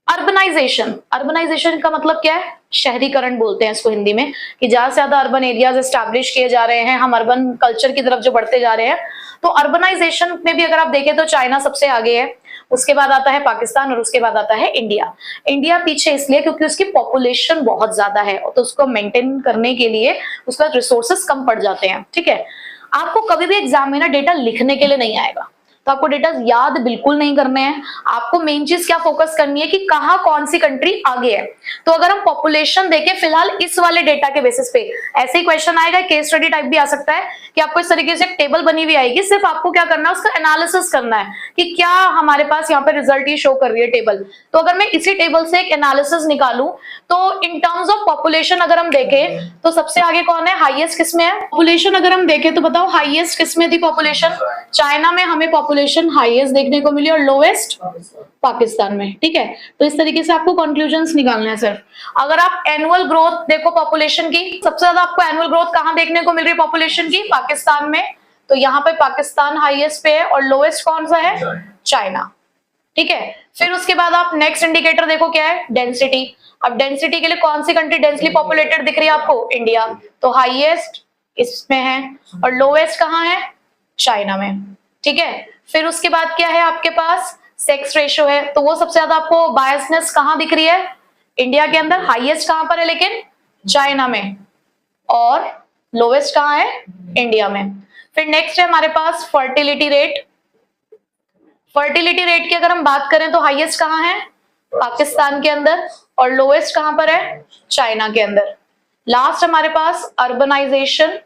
अर्बनाइजेशन का मतलब क्या है? शहरीकरण बोलते हैं इसको हिंदी में, कि ज्यादा से ज्यादा अर्बन एरियाज एस्टैब्लिश किए जा रहे हैं, हम अर्बन कल्चर की तरफ जो बढ़ते जा रहे हैं। तो अर्बनाइजेशन में भी अगर आप देखें तो चाइना सबसे आगे है, उसके बाद आता है पाकिस्तान और उसके बाद आता है इंडिया। इंडिया पीछे इसलिए क्योंकि उसकी पॉपुलेशन बहुत ज्यादा है तो उसको मेंटेन करने के लिए उसका रिसोर्सेस कम पड़ जाते हैं, ठीक है। आपको कभी भी एग्जाम में ना डेटा लिखने के लिए नहीं आएगा, तो आपको डेटा याद बिल्कुल नहीं करने हैं। आपको मेन चीज क्या फोकस करनी है कि कहाँ कौन सी कंट्री आगे है। तो अगर हम पॉपुलेशन देखें फिलहाल इस वाले डेटा के बेसिस पे, ऐसे ही क्वेश्चन आएगा, केस स्टडी टाइप भी आ सकता है कि आपको इस तरीके से एक टेबल बनी हुई आएगी, सिर्फ आपको क्या करना है उसका एनालिसिस करना है कि क्या हमारे पास यहाँ पे रिजल्ट ही शो कर रही है टेबल। तो अगर मैं इसी टेबल से एक एनालिसिस निकालूं तो इन टर्म्स ऑफ पॉपुलेशन अगर हम देखें तो सबसे आगे कौन है, हाईएस्ट किसमें है पॉपुलेशन? अगर हम देखें तो बताओ हाईएस्ट किसमें थी पॉपुलेशन? चाइना में हमें पॉपुलेशन हाईएस्ट देखने को मिली और लोएस्ट पाकिस्तान में, ठीक है। तो इस तरीके से आपको कंक्लूजन्स निकालना है सिर्फ। अगर आप एनुअल ग्रोथ देखो पॉपुलेशन की, सबसे ज्यादा आपको एनुअल ग्रोथ कहां देखने को मिल रही है पॉपुलेशन की? पाकिस्तान में। तो यहाँ पे पाकिस्तान हाईएस्ट पे है और लोएस्ट कौन सा है? चाइना, ठीक है। फिर उसके बाद आप नेक्स्ट इंडिकेटर देखो क्या है, डेंसिटी। अब डेंसिटी के लिए कौन सी कंट्री डेंसली पॉपुलेटेड दिख रही है आपको? इंडिया। तो हाईएस्ट इसमें है और लोएस्ट कहाँ है? चाइना में, ठीक है। फिर उसके बाद क्या है आपके पास? सेक्स रेशियो है, तो वो सबसे ज्यादा आपको बायसनेस कहां दिख रही है? इंडिया के अंदर। हाईएस्ट कहां पर है लेकिन? चाइना में। और लोएस्ट कहां है? इंडिया में। फिर नेक्स्ट है हमारे पास फर्टिलिटी रेट। फर्टिलिटी रेट की अगर हम बात करें तो हाईएस्ट कहां है? पाकिस्तान के अंदर और लोएस्ट कहां पर है? चाइना के अंदर। लास्ट हमारे पास अर्बनाइजेशन।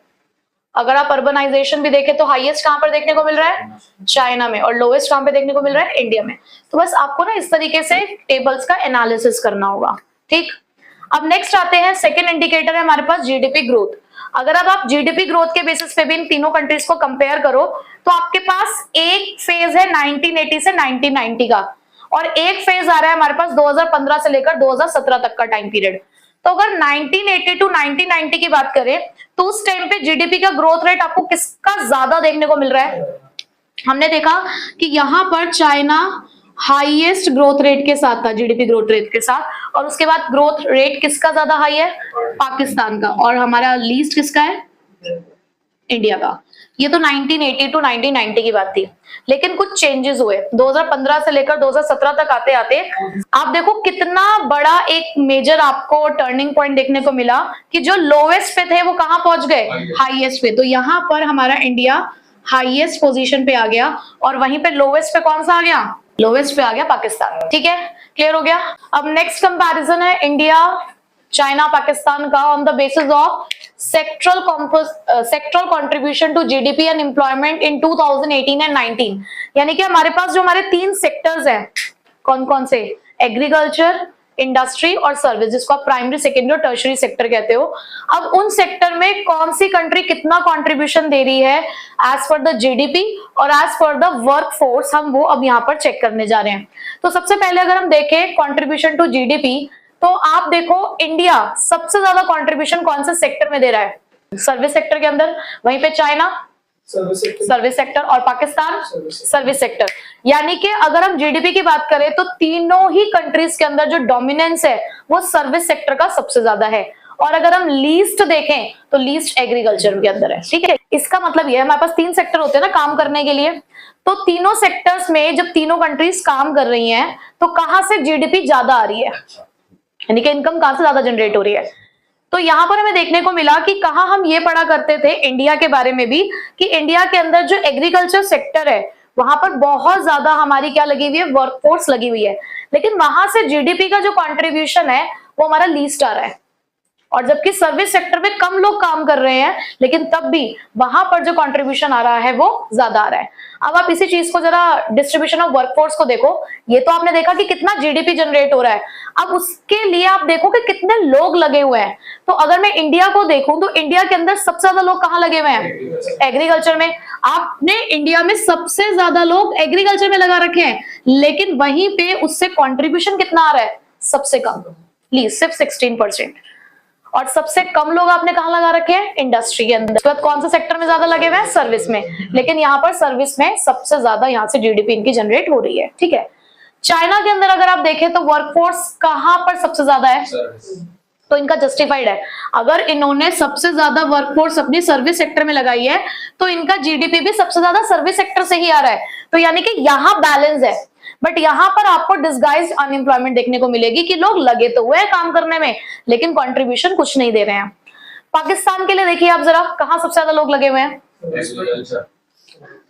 अगर आप अर्बनाइजेशन भी देखें तो हाईएस्ट कहां पर देखने को मिल रहा है? चाइना में और लोएस्ट कहां पे देखने को मिल रहा है? इंडिया में। तो बस आपको ना इस तरीके से टेबल्स का एनालिसिस करना होगा, ठीक। अब नेक्स्ट आते हैं, सेकंड इंडिकेटर है हमारे पास जीडीपी ग्रोथ। अगर अब आप जीडीपी ग्रोथ के बेसिस पे भी इन तीनों कंट्रीज को कंपेयर करो तो आपके पास एक फेज है 1980 से 1990 का और एक फेज आ रहा है हमारे पास 2015 से लेकर 2017 तक का टाइम पीरियड। तो अगर 1980 टू 1990 की बात करें तो उस टाइम पे जीडीपी का ग्रोथ रेट आपको किसका ज्यादा देखने को मिल रहा है? हमने देखा कि यहाँ पर चाइना हाईएस्ट ग्रोथ रेट के साथ था, जीडीपी ग्रोथ रेट के साथ, और उसके बाद ग्रोथ रेट किसका ज्यादा हाई है? पाकिस्तान का। और हमारा लीस्ट किसका है? इंडिया का। ये तो 1980 टू 1990 की बात थी, लेकिन कुछ चेंजेस हुए 2015 से लेकर 2017 तक आते आते। आप देखो कितना बड़ा एक मेजर आपको टर्निंग पॉइंट देखने को मिला कि जो लोएस्ट पे थे वो कहां पहुंच गए? हाईएस्ट पे। तो यहाँ पर हमारा इंडिया हाईएस्ट पोजीशन पे आ गया और वहीं पे लोएस्ट पे कौन सा आ गया? लोएस्ट पे आ गया पाकिस्तान, ठीक है, क्लियर हो गया। अब नेक्स्ट कंपैरिजन है इंडिया चाइना पाकिस्तान का on the basis of sectoral contribution to GDP and employment in 2018 and 19। यानी कि हमारे पास जो हमारे तीन सेक्टर्स हैं, कौन कौन से? एग्रीकल्चर, इंडस्ट्री और सर्विस, जिसको आप प्राइमरी, सेकेंडरी और टर्शरी सेक्टर कहते हो। अब उन सेक्टर में कौन सी कंट्री कितना कंट्रीब्यूशन दे रही है एज पर द जीडीपी और as per the work force, हम वो अब यहाँ पर चेक करने जा रहे हैं। तो सबसे पहले अगर हम देखें कंट्रीब्यूशन टू जीडीपी, तो आप देखो इंडिया सबसे ज्यादा कंट्रीब्यूशन कौन से सेक्टर में दे रहा है? सर्विस सेक्टर के अंदर। वहीं पे चाइना सर्विस सेक्टर और पाकिस्तान सर्विस सेक्टर। यानी कि अगर हम जीडीपी की बात करें तो तीनों ही कंट्रीज के अंदर जो डोमिनेंस है वो सर्विस सेक्टर का सबसे ज्यादा है। और अगर हम लीस्ट देखें तो लीस्ट एग्रीकल्चर के अंदर है, ठीक है। इसका मतलब ये है हमारे पास 3 सेक्टर होते हैं ना काम करने के लिए, तो तीनों सेक्टर्स में जब तीनों कंट्रीज काम कर रही हैं तो कहां से जीडीपी ज्यादा आ रही है, यानी कि इनकम कहां से ज्यादा जनरेट हो रही है। तो यहां पर हमें देखने को मिला कि कहां हम ये पढ़ा करते थे इंडिया के बारे में भी कि इंडिया के अंदर जो एग्रीकल्चर सेक्टर है वहां पर बहुत ज्यादा हमारी क्या लगी हुई है, वर्कफोर्स लगी हुई है, लेकिन वहां से जीडीपी का जो कंट्रीब्यूशन है वो हमारा लीस्ट आ रहा है। और जबकि सर्विस सेक्टर में कम लोग काम कर रहे हैं लेकिन तब भी वहां पर जो कंट्रीब्यूशन आ रहा है वो ज्यादा आ रहा है। अब आप इसी चीज को जरा डिस्ट्रीब्यूशन ऑफ वर्कफोर्स को देखो, ये तो आपने देखा कि कितना जीडीपी जनरेट हो रहा है, अब उसके लिए आप देखो कि कितने लोग लगे हुए हैं। तो अगर मैं इंडिया को देखूं तो इंडिया के अंदर सबसे ज्यादा लोग कहां लगे हुए हैं, एग्रीकल्चर में। आपने इंडिया में सबसे ज्यादा लोग एग्रीकल्चर में लगा रखे हैं, लेकिन वहीं पे उससे कॉन्ट्रीब्यूशन कितना आ रहा है, सबसे कम, प्लीज सिर्फ 16%। और सबसे कम लोग आपने कहां लगा रखे हैं, इंडस्ट्री के अंदर। तो कौन सा सेक्टर में ज्यादा लगे हुए हैं, सर्विस में, लेकिन यहाँ पर सर्विस में सबसे ज्यादा यहाँ से जीडीपी इनकी जनरेट हो रही है, ठीक है। चाइना के अंदर अगर आप देखें तो वर्कफोर्स कहां पर सबसे ज्यादा है, तो इनका जस्टिफाइड है। अगर इन्होंने सबसे ज्यादा वर्कफोर्स अपनी सर्विस सेक्टर में लगाई है तो इनका जीडीपी भी सबसे ज्यादा सर्विस सेक्टर से ही आ रहा है, तो यानी कि यहाँ बैलेंस है। बट यहां पर आपको डिस्गाइज्ड अनएम्प्लॉयमेंट देखने को मिलेगी कि लोग लगे तो हुए काम करने में लेकिन कंट्रीब्यूशन कुछ नहीं दे रहे हैं। पाकिस्तान के लिए देखिए आप जरा, कहां सबसे ज्यादा लोग लगे हुए हैं,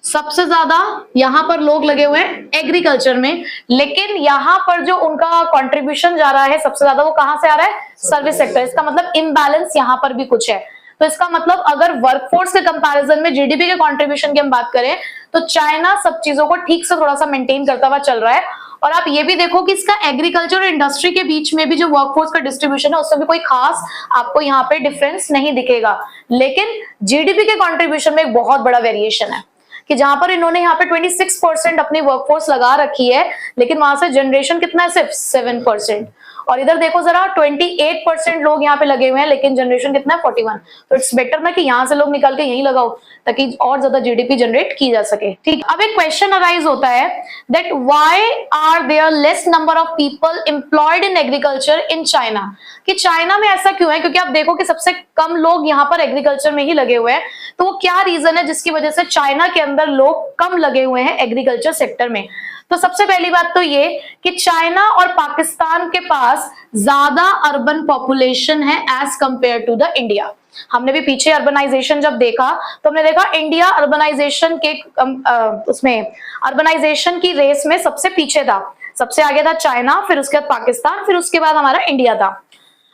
सबसे ज्यादा यहां पर लोग लगे हुए हैं एग्रीकल्चर में, लेकिन यहां पर जो उनका कंट्रीब्यूशन जा रहा है सबसे ज्यादा वो कहां से आ रहा है, सर्विस सेक्टर। इसका मतलब इम्बैलेंस यहां पर भी कुछ है। तो इसका मतलब अगर वर्कफोर्स के कंपैरिजन में जीडीपी के कंट्रीब्यूशन की हम बात करें तो चाइना सब चीजों को ठीक से थोड़ा सा मेंटेन करता हुआ चल रहा है। और आप ये भी देखो कि इसका एग्रीकल्चर और इंडस्ट्री के बीच में भी जो वर्कफोर्स का डिस्ट्रीब्यूशन है उसमें भी कोई खास आपको यहाँ पे डिफरेंस नहीं दिखेगा, लेकिन जीडीपी के कंट्रीब्यूशन में एक बहुत बड़ा वेरिएशन है कि जहां पर इन्होंने यहाँ पे 26% अपनी वर्कफोर्स लगा रखी है लेकिन वहां से जनरेशन कितना है, सिर्फ 7%। और इधर देखो जरा 28% लोग यहाँ पे लगे हुए हैं लेकिन जनरेशन कितना है, 41। तो इट्स बेटर ना कि यहाँ से लोग निकाल के यहीं लगाओ ताकि और ज्यादा जीडीपी जनरेट की जा सके, ठीक। अब एक क्वेश्चन अराइज होता है that why are there less number of people employed in agriculture in China, कि चाइना में ऐसा क्यों है, क्योंकि आप देखो कि सबसे कम लोग यहाँ पर एग्रीकल्चर में ही लगे हुए हैं। तो वो क्या रीजन है जिसकी वजह से चाइना के अंदर लोग कम लगे हुए हैं एग्रीकल्चर सेक्टर में। तो सबसे पहली बात तो ये कि चाइना और पाकिस्तान के पास ज्यादा अर्बन पॉपुलेशन है as compare to the India. हमने भी पीछे अर्बनाइजेशन जब देखा तो हमने देखा इंडिया अर्बनाइजेशन के उसमें अर्बनाइजेशन की रेस में सबसे पीछे था, सबसे आगे था चाइना, फिर उसके बाद पाकिस्तान, फिर उसके बाद हमारा इंडिया था।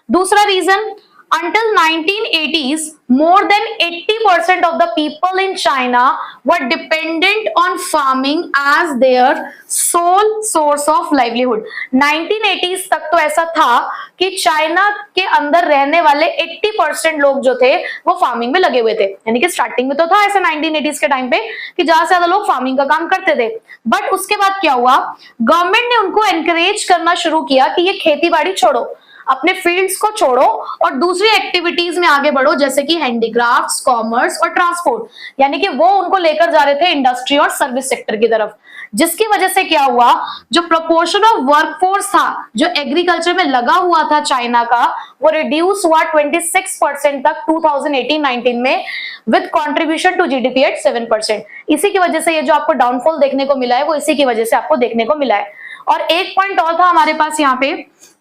दूसरा reason, until 1980s more than 80% of the people in China were dependent on farming as their sole source of livelihood। 1980s तक तो ऐसा था कि चाइना के अंदर रहने वाले 80% लोग जो थे वो फार्मिंग में लगे हुए थे, यानी कि स्टार्टिंग में तो था ऐसा 1980s के टाइम पे कि ज्यादा से ज्यादा लोग फार्मिंग का काम करते थे। बट उसके बाद क्या हुआ, गवर्नमेंट ने उनको एनकरेज करना शुरू किया कि ये खेती बाड़ी छोड़ो, अपने फील्ड्स को छोड़ो और दूसरी एक्टिविटीज में आगे बढ़ो, जैसे कि हैंडीक्राफ्ट्स, कॉमर्स और ट्रांसपोर्ट, यानी कि वो उनको लेकर जा रहे थे इंडस्ट्री और सर्विस सेक्टर की तरफ। जिसकी वजह से क्या हुआ, जो प्रोपोर्शन ऑफ वर्कफोर्स था जो एग्रीकल्चर में लगा हुआ था चाइना का, वो रिड्यूस हुआ 26% तक 2018-19 में with contribution to GDP at 7%। इसी की वजह से ये जो आपको डाउनफॉल देखने को मिला है वो इसी की वजह से आपको देखने को मिला है। और एक पॉइंट और था हमारे पास यहाँ पे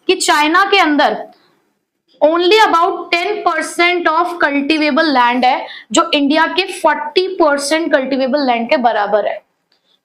कि चाइना के अंदर only about 10% of cultivable land है जो इंडिया के 40% कल्टीवेबल लैंड के बराबर है।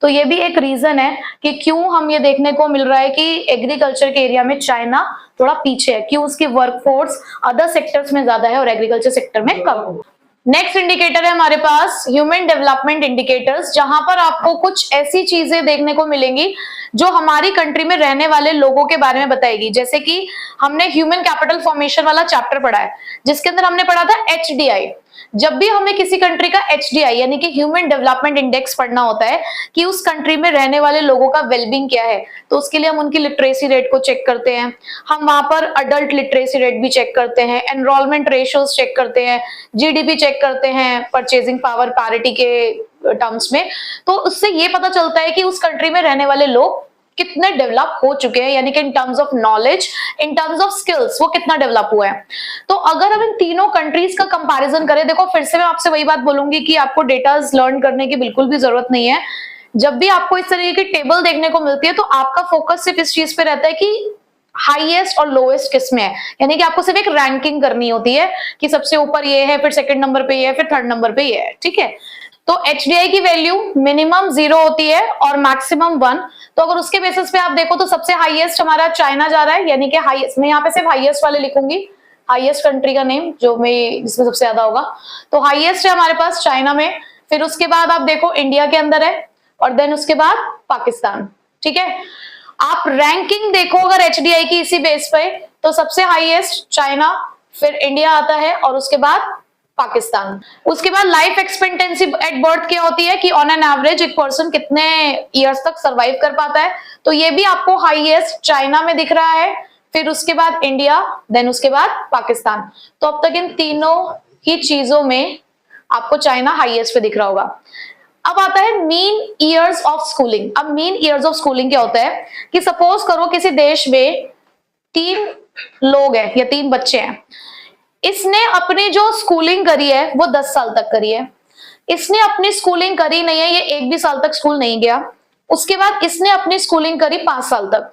तो ये भी एक रीजन है कि क्यों हम ये देखने को मिल रहा है कि एग्रीकल्चर के एरिया में चाइना थोड़ा पीछे है, क्यों उसकी वर्कफोर्स अदर सेक्टर्स में ज्यादा है और एग्रीकल्चर सेक्टर में कम। नेक्स्ट इंडिकेटर है हमारे पास ह्यूमन डेवलपमेंट इंडिकेटर्स, जहां पर आपको कुछ ऐसी चीजें देखने को मिलेंगी जो हमारी कंट्री में रहने वाले लोगों के बारे में बताएगी। जैसे कि हमने ह्यूमन कैपिटल फॉर्मेशन वाला चैप्टर पढ़ा है जिसके अंदर हमने पढ़ा था HDI। जब भी हमें किसी कंट्री का HDI यानी कि ह्यूमन डेवलपमेंट इंडेक्स पढ़ना होता है कि उस कंट्री में रहने वाले लोगों का वेलबींग क्या है, तो उसके लिए हम उनकी लिटरेसी रेट को चेक करते हैं, हम वहां पर अडल्ट लिटरेसी रेट भी चेक करते हैं, एनरोलमेंट रेशियोज चेक करते हैं, जीडीपी चेक करते हैं परचेजिंग पावर पैरिटी के टर्म्स में। तो उससे ये पता चलता है कि उस कंट्री में रहने वाले लोग कितने डेवलप हो चुके हैं, यानी कि इन terms of knowledge, in terms of skills वो कितना डेवलप हुआ है। तो अगर हम इन तीनों कंट्रीज का कंपैरिजन करें, देखो फिर से मैं आपसे वही बात बोलूंगी कि आपको डेटाज लर्न करने की बिल्कुल भी जरूरत नहीं है। जब भी आपको इस तरीके की टेबल देखने को मिलती है तो आपका फोकस सिर्फ इस चीज पे रहता है कि हाईएस्ट और लोएस्ट किसमें है, यानी कि आपको सिर्फ एक रैंकिंग करनी होती है कि सबसे ऊपर ये है, फिर सेकंड नंबर पे ये है, फिर थर्ड नंबर पे ये है, ठीक है। तो एचडीआई की वैल्यू मिनिमम 0 होती है और मैक्सिमम 1। तो अगर उसके बेसिस पे आप देखो तो सबसे हाईएस्ट हमारा चाइना जा रहा है, यानी कि हाईएस्ट, मैं यहाँ पे सिर्फ हाईएस्ट वाले लिखूंगी, हाईएस्ट कंट्री का नेम जो मैं जिसमें सबसे ज्यादा होगा, तो हाईएस्ट है हमारे पास चाइना में। फिर उसके बाद आप देखो इंडिया के अंदर है, और देन उसके बाद पाकिस्तान, ठीक है। आप रैंकिंग देखो अगर एचडीआई की इसी बेस पे, तो सबसे हाईएस्ट चाइना, फिर इंडिया आता है, और उसके बाद पाकिस्तान। उसके बाद लाइफ एक्सपेक्टेंसी एट बर्थ क्या होती है कि ऑन एन एवरेज एक पर्सन कितने इयर्स तक सरवाइव कर पाता है, तो ये भी आपको हाईएस्ट चाइना में दिख रहा है, फिर उसके बाद इंडिया, देन उसके बाद पाकिस्तान। तो अब तक इन तीनों ही चीजों में आपको चाइना हाईएस्ट पे दिख रहा होगा। अब आता है मीन ईयर्स ऑफ स्कूलिंग। अब मीन ईयर्स ऑफ स्कूलिंग क्या होता है कि सपोज करो किसी देश में 3 लोग हैं या 3 बच्चे हैं, इसने अपनी जो स्कूलिंग करी है वो 10 साल तक करी है, इसने अपनी स्कूलिंग करी नहीं है, ये 1 भी साल तक स्कूल नहीं गया, उसके बाद इसने अपनी स्कूलिंग करी 5 साल तक।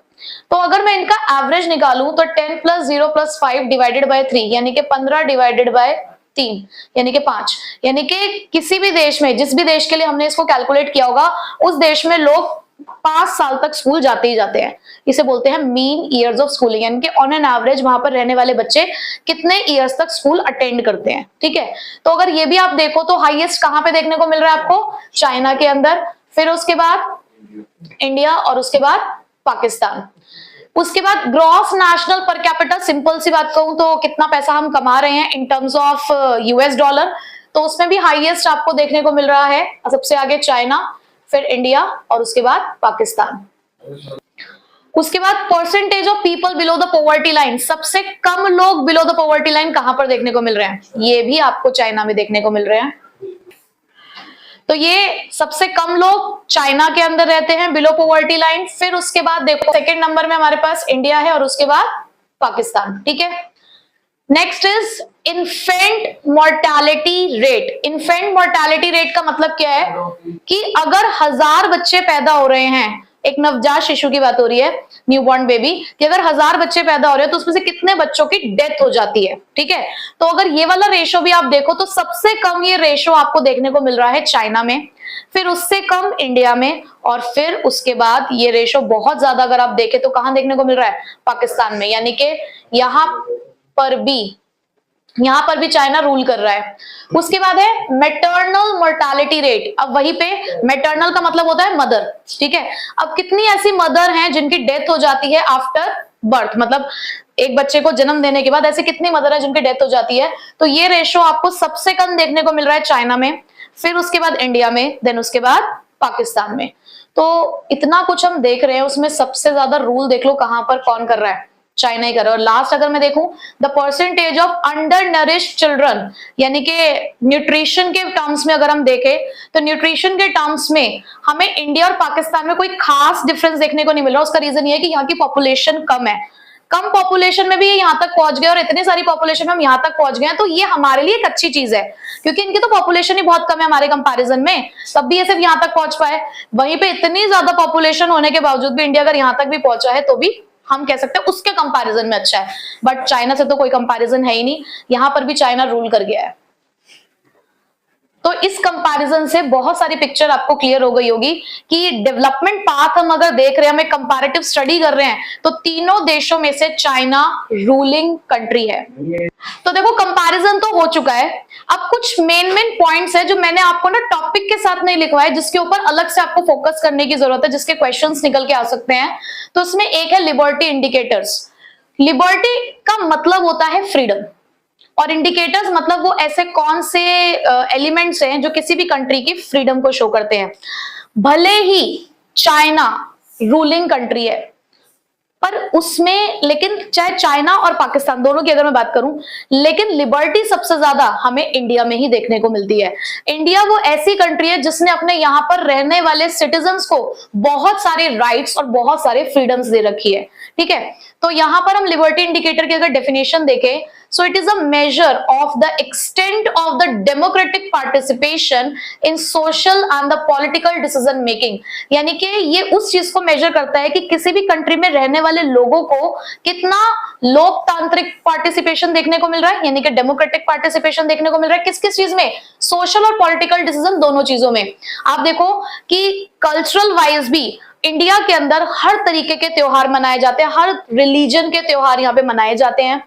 तो अगर मैं इनका एवरेज निकालूं तो 10 + 0 + 5 डिवाइडेड बाय 3, यानी कि 15 डिवाइडेड बाय 3, यानी कि 5, यानी कि किसी भी देश में, जिस भी देश के लिए हमने इसको कैलकुलेट किया होगा, उस देश में लोग 5 साल तक स्कूल जाते ही जाते हैं। इसे बोलते हैं मीन ईयर्स ऑफ स्कूलिंग, यानी कि ऑन एन एवरेज वहां पर रहने वाले बच्चे कितने ईयर्स तक स्कूल अटेंड करते हैं, ठीक है। तो अगर ये भी आप देखो तो हाईएस्ट कहां पे देखने को मिल रहा है आपको, चाइना के अंदर, फिर उसके बाद इंडिया, और उसके बाद पाकिस्तान। उसके बाद gross national per capita, simple सी बात कहूं तो कितना पैसा हम कमा रहे हैं in terms of US dollar, तो उसमें भी हाईएस्ट आपको देखने को मिल रहा है, सबसे आगे चाइना, फिर इंडिया, और उसके बाद पाकिस्तान। उसके बाद percentage of people below the poverty line, सबसे कम लोग बिलो द पॉवर्टी लाइन कहां पर देखने को मिल रहे हैं, ये भी आपको चाइना में देखने को मिल रहे हैं। तो ये सबसे कम लोग चाइना के अंदर रहते हैं बिलो पॉवर्टी लाइन। फिर उसके बाद देखो सेकंड नंबर में हमारे पास इंडिया है, और उसके बाद पाकिस्तान, ठीक है। Next is infant mortality rate. Infant mortality rate का मतलब क्या है कि अगर 1000 बच्चे पैदा हो रहे हैं, एक नवजात शिशु की बात हो रही है, न्यूबॉर्न बेबी, कि अगर 1000 बच्चे पैदा हो रहे हैं तो उसमें से कितने बच्चों की डेथ हो जाती है, ठीक है। तो अगर ये वाला रेशो भी आप देखो तो सबसे कम ये रेशो आपको देखने को मिल रहा है चाइना में, फिर उससे कम इंडिया में, और फिर उसके बाद ये रेशो बहुत ज्यादा अगर आप देखें तो कहां देखने को मिल रहा है, पाकिस्तान में, यानी कि यहां पर भी चाइना रूल कर रहा है। उसके बाद है मैटरनल मोर्टालिटी रेट। अब वहीं पे मैटरनल का मतलब होता है मदर, ठीक है। अब कितनी ऐसी मदर हैं जिनकी डेथ हो जाती है आफ्टर बर्थ, मतलब एक बच्चे को जन्म देने के बाद ऐसी कितनी मदर है जिनकी डेथ हो जाती है, तो ये रेशो आपको सबसे कम देखने को मिल रहा है चाइना में, फिर उसके बाद इंडिया में, देन उसके बाद पाकिस्तान में। तो इतना कुछ हम देख रहे हैं, उसमें सबसे ज्यादा रूल देख लो कहां पर कौन कर रहा है, चाइना ही कर रहा है। और लास्ट अगर मैं देखूं the percentage of under nourished children, यानी कि न्यूट्रिशन के टर्म्स में अगर हम देखें तो न्यूट्रिशन के टर्म्स में हमें इंडिया और पाकिस्तान में कोई खास डिफरेंस देखने को नहीं मिल रहा। उसका रीजन ये है कि यहाँ की पॉपुलेशन कम है, कम पॉपुलेशन में भी ये यहाँ तक पहुंच गए, और इतनी सारी पॉपुलेशन में हम यहाँ तक पहुंच गए हैं, तो ये हमारे लिए एक अच्छी चीज है, क्योंकि इनकी तो पॉपुलेशन ही बहुत कम है हमारे कंपैरिजन में, तब भी ये सिर्फ यहाँ तक पहुंच पाए। वहीं पे इतनी ज्यादा पॉपुलेशन होने के बावजूद भी इंडिया अगर यहाँ तक भी पहुंचा है तो भी हम कह सकते हैं उसके कंपैरिजन में अच्छा है, बट चाइना से तो कोई कंपैरिजन है ही नहीं, यहां पर भी चाइना रूल कर गया है। तो इस कंपैरिजन से बहुत सारी पिक्चर आपको क्लियर हो गई होगी कि डेवलपमेंट पाथ हम अगर देख रहे हैं, हम एक कंपैरेटिव स्टडी कर रहे हैं, तो तीनों देशों में से चाइना रूलिंग कंट्री है। तो देखो कंपैरिजन तो हो चुका है, अब कुछ मेन पॉइंट्स है जो मैंने आपको ना टॉपिक के साथ नहीं लिखवाया, जिसके ऊपर अलग से आपको फोकस करने की जरूरत है, जिसके क्वेश्चंस निकल के आ सकते हैं। तो उसमें एक है लिबर्टी इंडिकेटर्स। लिबर्टी का मतलब होता है फ्रीडम, और इंडिकेटर्स मतलब वो ऐसे कौन से एलिमेंट्स हैं जो किसी भी कंट्री की फ्रीडम को शो करते हैं। भले ही चाइना रूलिंग कंट्री है, पर उसमें लेकिन चाहे चाइना और पाकिस्तान दोनों की अगर मैं बात करूं, लेकिन लिबर्टी सबसे ज्यादा हमें इंडिया में ही देखने को मिलती है। इंडिया वो ऐसी कंट्री है जिसने अपने यहाँ पर रहने वाले सिटीजन्स को बहुत सारे राइट्स और बहुत सारे फ्रीडम्स दे रखी है, ठीक है। तो यहां पर हम लिबर्टी इंडिकेटर की अगर डेफिनेशन देखें, so it is a measure of the extent of the democratic participation in social and the political decision making, यानी कि ये उस चीज को मेजर करता है कि किसी भी कंट्री में रहने वाले लोगों को कितना लोकतांत्रिक पार्टिसिपेशन देखने को मिल रहा है, यानी कि डेमोक्रेटिक पार्टिसिपेशन देखने को मिल रहा है किस किस चीज में, सोशल और पॉलिटिकल डिसीजन दोनों चीजों में। आप देखो कि कल्चरल वाइज भी इंडिया के अंदर हर तरीके के त्योहार मनाए जाते हैं, हर रिलीजन के त्योहार यहाँ पे मनाए जाते हैं।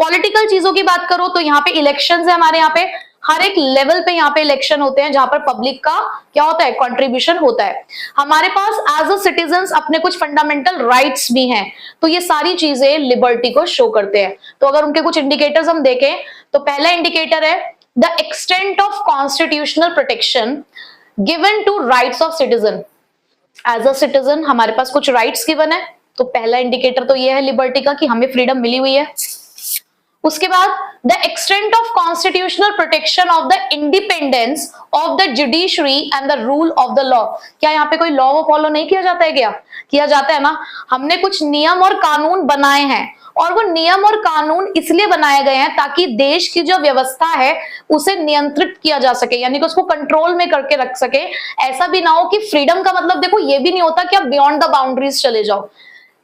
पॉलिटिकल चीजों की बात करो तो यहाँ पे इलेक्शंस है, हमारे यहाँ पे हर एक लेवल पे यहाँ पे इलेक्शन होते हैं जहां पर पब्लिक का क्या होता है, कंट्रीब्यूशन होता है। हमारे पास एज अ सिटीजन्स अपने कुछ फंडामेंटल राइट्स भी हैं, तो ये सारी चीजें लिबर्टी को शो करते हैं। तो अगर उनके कुछ इंडिकेटर्स हम देखें तो पहला इंडिकेटर है the extent of constitutional protection given to rights of citizen. As a citizen हमारे पास कुछ राइट्स गिवन है, तो पहला इंडिकेटर तो ये है लिबर्टी का कि हमें फ्रीडम मिली हुई है। उसके बाद the extent of constitutional protection of the independence of the judiciary and the rule of the law. क्या यहाँ पे कोई लॉ वो फॉलो नहीं किया जाता है? क्या किया जाता है ना। हमने कुछ नियम और कानून बनाए हैं, और वो नियम और कानून इसलिए बनाए गए हैं ताकि देश की जो व्यवस्था है उसे नियंत्रित किया जा सके, यानी कि उसको कंट्रोल में करके रख सके। ऐसा भी ना हो कि फ्रीडम का मतलब देखो ये भी नहीं होता कि आप बियॉन्ड द बाउंड्रीज चले जाओ।